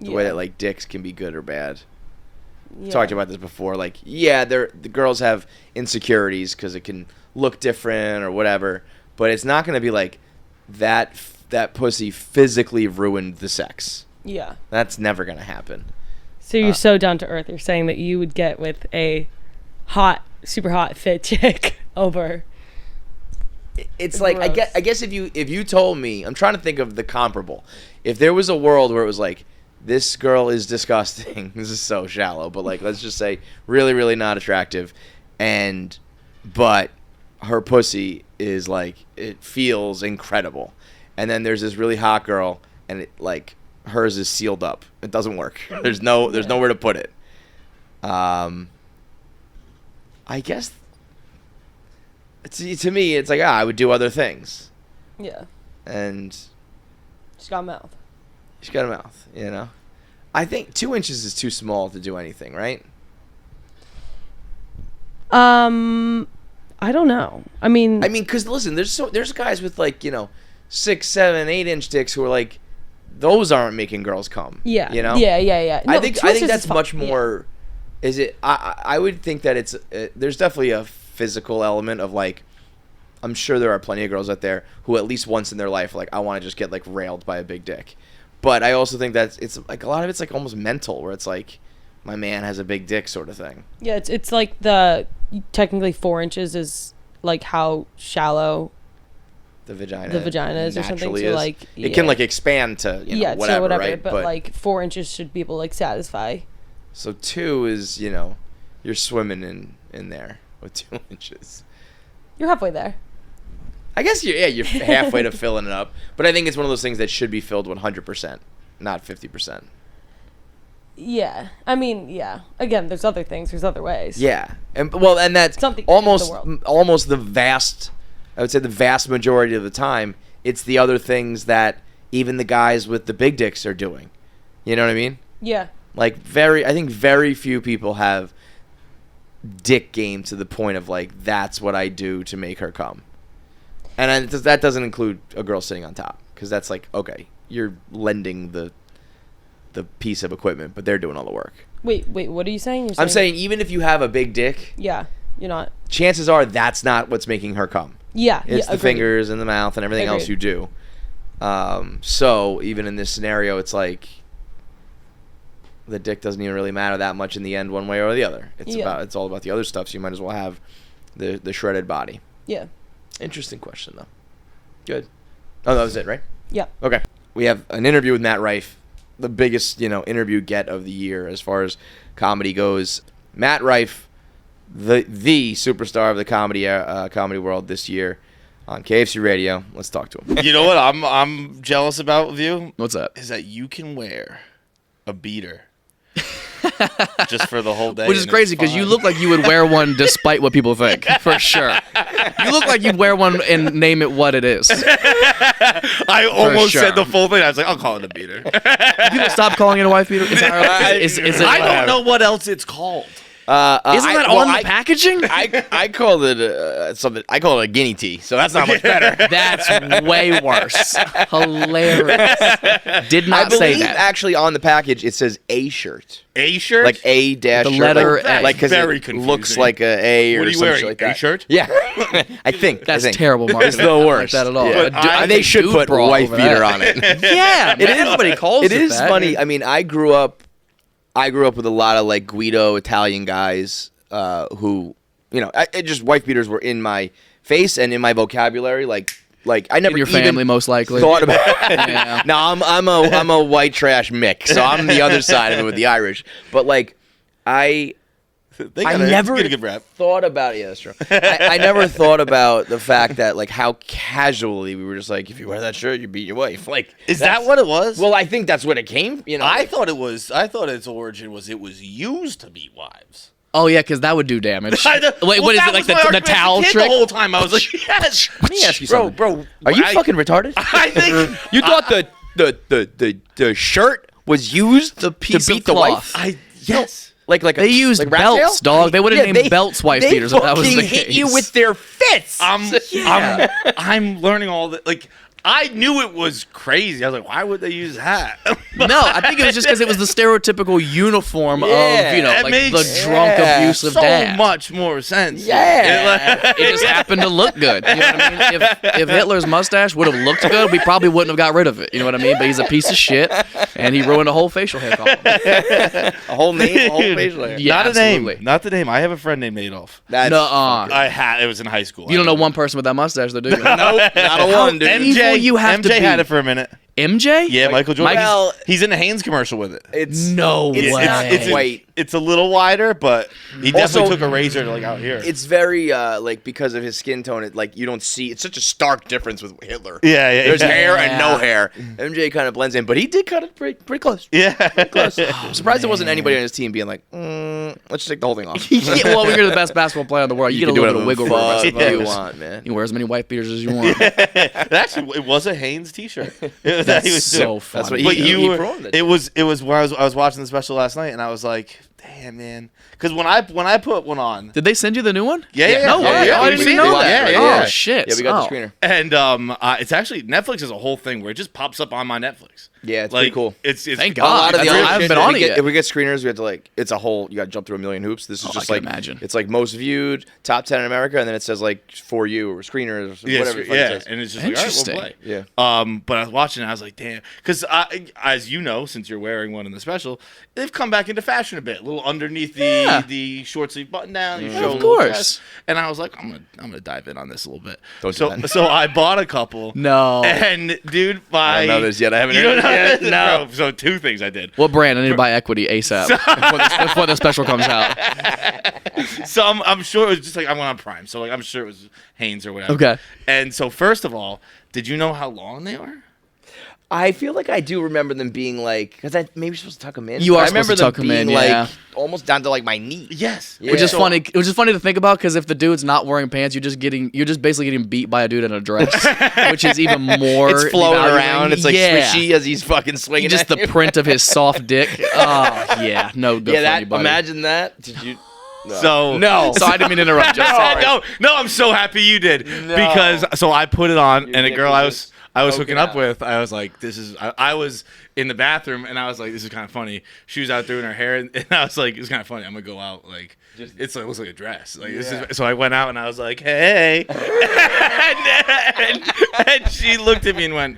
A: way that like dicks can be good or bad.
D: Yeah.
A: Talked about this before. Like, yeah, the girls have insecurities because it can look different or whatever, but it's not going to be like that pussy physically ruined the sex.
D: Yeah.
A: That's never going to happen.
D: So you're so down to earth. You're saying that you would get with a super hot, fit chick over.
A: It's like I guess if you told me, I'm trying to think of the comparable. If there was a world where it was like, this girl is disgusting. This is so shallow, but like let's just say really, really not attractive, but her pussy is like, it feels incredible. And then there's this really hot girl, and it like hers is sealed up. It doesn't work. There's nowhere to put it. I guess to me it's like I would do other things.
D: Yeah.
A: And
D: she's got a mouth.
A: She's got a mouth, you know. I think 2 inches is too small to do anything, right?
D: I don't know. I mean,
A: because listen, there's guys with like 6, 7, 8 inch dicks who are like, those aren't making girls come.
D: Yeah.
A: You know.
D: Yeah. No,
A: I think that's much more. Yeah. Is it? I would think that it's there's definitely a physical element of like, I'm sure there are plenty of girls out there who at least once in their life like, I want to just get like railed by a big dick. But I also think that it's like a lot of it's like almost mental, where it's like, my man has a big dick sort of thing.
D: Yeah, it's like technically 4 inches is like how shallow
A: the vagina
D: is or something. So like
A: it can like expand to whatever, right?
D: But like 4 inches should be able to like satisfy.
A: So 2 is you're swimming in there with 2 inches.
D: You're halfway there.
A: I guess you're halfway to filling it up, but I think it's one of those things that should be filled 100%, not 50%.
D: Yeah, I mean, yeah. Again, there's other things. There's other ways.
A: Yeah, and that's
D: something
A: almost the vast. I would say the vast majority of the time, it's the other things that even the guys with the big dicks are doing. You know what I mean?
D: Yeah.
A: Like I think very few people have dick game to the point of like, that's what I do to make her come. And that doesn't include a girl sitting on top, because that's like, okay, you're lending the piece of equipment, but they're doing all the work.
D: Wait, what are you saying?
A: I'm saying even if you have a big dick,
D: yeah, you're not.
A: Chances are that's not what's making her come.
D: Yeah,
A: it's the
D: agreed.
A: fingers and the mouth and everything else you do. So even in this scenario, it's like the dick doesn't even really matter that much in the end, one way or the other. It's all about the other stuff. So you might as well have the shredded body.
D: Yeah.
A: Interesting question though. Good. Oh, that was it, right?
D: Yeah.
A: Okay. We have an interview with Matt Rife, the biggest interview get of the year as far as comedy goes. Matt Rife, the superstar of the comedy world this year, on KFC Radio. Let's talk to him.
B: You know what I'm jealous about with you?
H: What's that?
B: Is that you can wear a beater just for the whole day.
H: Which is crazy because you look like you would wear one despite what people think, for sure. You look like you'd wear one and name it what it is.
B: I almost said the full thing. I was like, I'll call it a beater.
H: People stop calling it a wife beater?
B: I don't know what else it's called.
H: Isn't that on the packaging?
A: I called it something. I call it a guinea tea, so that's not much better.
H: That's way worse. Hilarious. Did not say that.
A: Actually, on the package it says a shirt.
B: A shirt,
A: like a dash.
H: The
A: shirt.
H: letter
A: like,
H: A.
A: Like because
B: very
A: it
B: confusing.
A: Looks like a or
B: what are you
A: something
B: wearing?
A: like that.
B: A shirt?
A: Yeah, I think
H: that's terrible marketing.
A: It's the worst.
H: Like that at all.
A: Yeah. They should put wife beater on it.
H: Yeah, everybody calls it.
A: It is
H: that.
A: funny. I mean, I grew up with a lot of like Guido Italian guys. Who, just wife beaters were in my face and in my vocabulary. Like I never
H: in your family
A: even
H: most likely
A: thought about it.
H: Yeah.
A: No, I'm a white trash mix, so I'm the other side of it with the Irish. But like I never
B: get a good rap.
A: thought about it. Yeah, that's true. I never thought about the fact that like how casually we were just like, if you wear that shirt, you beat your wife. Like,
B: is that what it was?
A: Well, I think that's what it came.
B: I thought its origin was it was used to beat wives.
H: Oh yeah, because that would do damage. Wait,
B: well,
H: what is it, like the towel trick?
B: The whole time I was like, yes.
A: Let me ask you something,
B: bro.
A: Are you fucking retarded?
B: I think
A: you thought the shirt was used to beat the wife.
B: Yes.
A: Like
H: they used
A: like
H: belts, dog. They would have named belts wife beaters if that was the case.
A: They hit you with their fists.
B: I'm learning all that. Like I knew it was crazy. I was like, why would they use that?
H: No, I think it was just because it was the stereotypical uniform of,
B: That
H: like
B: makes
H: the drunk, abusive
B: so
H: dad.
B: much more sense.
A: Yeah.
H: It just happened to look good. You know what I mean? If Hitler's mustache would have looked good, we probably wouldn't have got rid of it. You know what I mean? But he's a piece of shit, and he ruined a whole facial hair column.
A: A whole name, a whole facial hair.
H: Yeah,
B: Not
H: absolutely.
B: a name. Not the name. I have a friend named Adolf.
A: That's
B: It was in high school.
H: You don't know one person with that mustache, though, do you?
A: nope, not a one, dude.
H: evil you have to
B: MJ
H: be.
B: had it for a minute.
H: MJ?
B: Yeah, Michael Jordan.
A: Well-
B: he's in a Hanes commercial with it.
A: It's
H: No
A: it's,
H: way.
A: not
B: It's
A: white.
B: It's a little wider, but he definitely
A: Also-
B: took a razor to like out here.
A: It's very like because of his skin tone. It like you don't see. It's such a stark difference with Hitler.
B: yeah.
A: There's hair
H: Yeah.
A: and no hair. MJ kind of blends in, but he did cut it pretty close.
B: Yeah.
A: Close. I'm surprised there wasn't anybody on his team being like, let's just take the whole thing off.
H: Yeah, well, when you're the best basketball player in the world, you get a
A: can do
H: little bit of
A: whatever
H: wiggle room. I
A: the fuck you
H: suppose.
A: want, man.
H: You can wear as many white beaters as you want.
B: Actually, it was a Hanes T-shirt.
H: That's
B: he was
H: so
B: doing.
H: funny.
A: That's what
B: But
A: he performed it.
B: it was where I was watching the special last night, and I was like, damn, man. Because when I put one on,
H: Did they send you the new one?
B: Yeah.
H: No way.
B: Yeah,
H: I didn't
B: we've
H: even
B: seen
H: know
B: it.
H: that.
B: Yeah.
H: Oh, shit.
A: Yeah, we got the screener.
B: and it's actually Netflix is a whole thing where it just pops up on my Netflix.
A: Yeah, it's
B: Like,
A: pretty cool.
B: It's
H: Thank
A: A
H: God.
A: lot of the
H: That's-
A: other
H: I haven't
A: shit,
H: been
A: if
H: on
A: we
H: it
A: get-
H: yet.
A: If we get screeners, we have to like, it's a whole, you got to jump through a million hoops. This is
H: I
A: just
H: can
A: like,
H: imagine.
A: it's like most viewed, top 10 in America, and then it says like for you or screeners or whatever. the fuck it says.
B: and it's just like, all right,
H: Interesting.
B: we'll play.
A: Yeah.
B: But I was watching it, I was like, damn, because as you know, since you're wearing one in the special, they've come back into fashion a bit, a little underneath the short sleeve button down. You show a
H: Of
B: little
H: course.
B: chest. And I was like, I'm gonna dive in on this a little bit.
A: Don't do
B: so
A: that.
B: so I bought a couple.
H: No.
B: And dude,
A: I don't know this yet. I haven't
B: You
A: heard
B: don't know
A: it yet.
B: this?
A: No.
B: Bro, so two things I did.
H: What brand? I need to buy equity ASAP before the special comes out.
B: So I'm sure it was just like I went on Prime, so like I'm sure it was Hanes or whatever.
H: Okay.
B: And so first of all, did you know how long they are?
A: I feel like I do remember them being like, because I maybe you're supposed to tuck them in.
H: You
A: but
H: are
A: I remember
H: supposed to
A: them
H: tuck 'em
A: being
H: in,
A: like
H: yeah.
A: almost down to like my knee.
B: Yes.
A: Yeah.
H: Which is
A: So-
H: funny. Which is funny to think about because if the dude's not wearing pants, you're just basically getting beat by a dude in a dress, which is even more.
A: It's flowing
H: devaluing.
A: around. It's like
H: yeah.
A: swishy as he's fucking swinging.
H: Just
A: at
H: the
A: you.
H: print of his soft dick. Oh yeah, no good
A: Yeah,
H: for
A: that.
H: anybody.
A: Imagine that. Did you? No.
B: So
A: No.
H: So I didn't mean to interrupt. Just sorry.
B: no, I'm so happy you did because so I put it on and a
A: can't
B: girl
A: do
B: I
A: this.
B: was hooking up
A: out.
B: with, I was like, this is. I was in the bathroom and I was like, this is kind of funny. She was out doing her hair and I was like, it's kind of funny. I'm gonna go out like it's like it looks like a dress. Like this is. So I went out and I was like, hey, and she looked at me and went,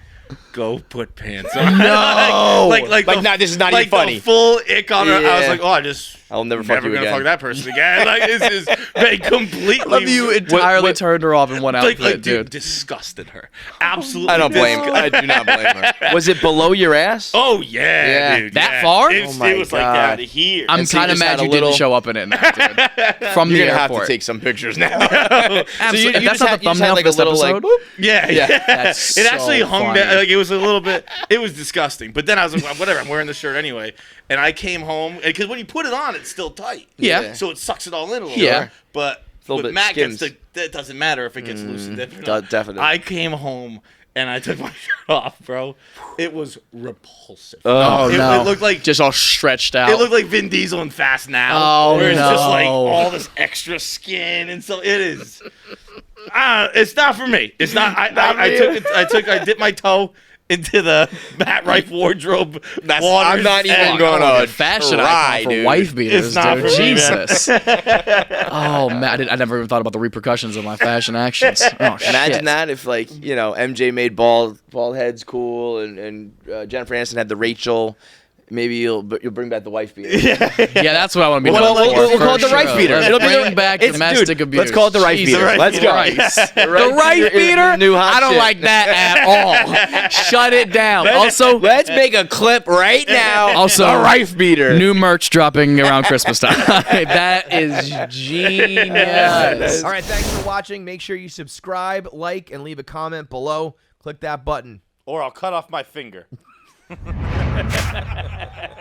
B: go put pants on.
A: No.
B: like
A: this is not
B: like
A: even funny.
B: The full ick on her. I was
A: Yeah.
B: like, oh,
A: I'll never fuck you
B: gonna
A: again.
B: fuck that person again. Like this is they completely.
H: I love you entirely turned her off in one outfit,
B: like,
H: dude.
B: disgusted her. Absolutely.
A: I don't blame. I do not blame her. Was it below your ass?
B: Oh yeah,
A: Yeah.
B: dude.
H: That
B: yeah.
H: far?
B: It,
A: Oh my
B: it was like
A: God.
B: that here.
H: I'm
A: And so you
H: kind of
A: just had
H: mad
A: a
H: you
A: little-
H: didn't show up in it, now, dude. From
A: You're
H: the
A: gonna
H: airport.
A: have to take some pictures now.
H: Absolutely.
A: you
H: That's
A: just
H: not
A: had-
H: the
A: you just had
H: thumbnail
A: like
H: for
A: a
H: this
A: little, like,
H: episode.
A: whoop.
B: yeah.
H: That's
B: it
H: so
B: actually hung
H: funny.
B: down. Like it was a little bit. It was disgusting. But then I was like, well, whatever. I'm wearing the shirt anyway. And I came home because when you put it on, it's still tight.
H: Yeah.
B: So it sucks it all in a little.
H: Yeah.
B: bit. But
A: a little
B: with
A: bit
B: Matt
A: skims.
B: that doesn't matter if it gets loose and different.
A: Definitely.
B: I came home and I took my shirt off, bro. It was repulsive.
H: Oh,
B: it,
H: no.
B: It looked like
H: Just all stretched out.
B: It looked like Vin Diesel in Fast Now.
H: Oh,
B: where it's just like
H: no.
B: all this extra skin and so it is. It's not for me. It's not. I dipped my toe into the Matt Rife wardrobe.
A: I'm not even gonna
H: fashion
A: try,
H: icon for
A: dude.
H: wife beaters,
B: It's not
H: dude.
B: for me, man.
H: Jesus. Oh man, I never even thought about the repercussions of my fashion actions. Oh shit.
A: Imagine that if like MJ made bald heads cool and Jennifer Aniston had the Rachel. Maybe you'll bring back the wife beater.
H: Yeah, that's what I want to be.
A: We'll
H: known for,
A: call it the
H: for
A: Rife
H: sure.
A: beater.
H: Let's
A: It'll be
H: bring back domestic abuse.
A: Let's call it the Rife
H: Jesus
A: beater. Let's go.
H: Christ.
A: The
H: The Rife beater?
A: New hot
H: I don't
A: shit.
H: like that at all. Shut it down. Also,
A: Let's make a clip right now.
H: Also,
A: the Rife beater.
H: new merch dropping around Christmas time. That is genius.
I: All right, thanks for watching. Make sure you subscribe, like, and leave a comment below. Click that button.
B: Or I'll cut off my finger.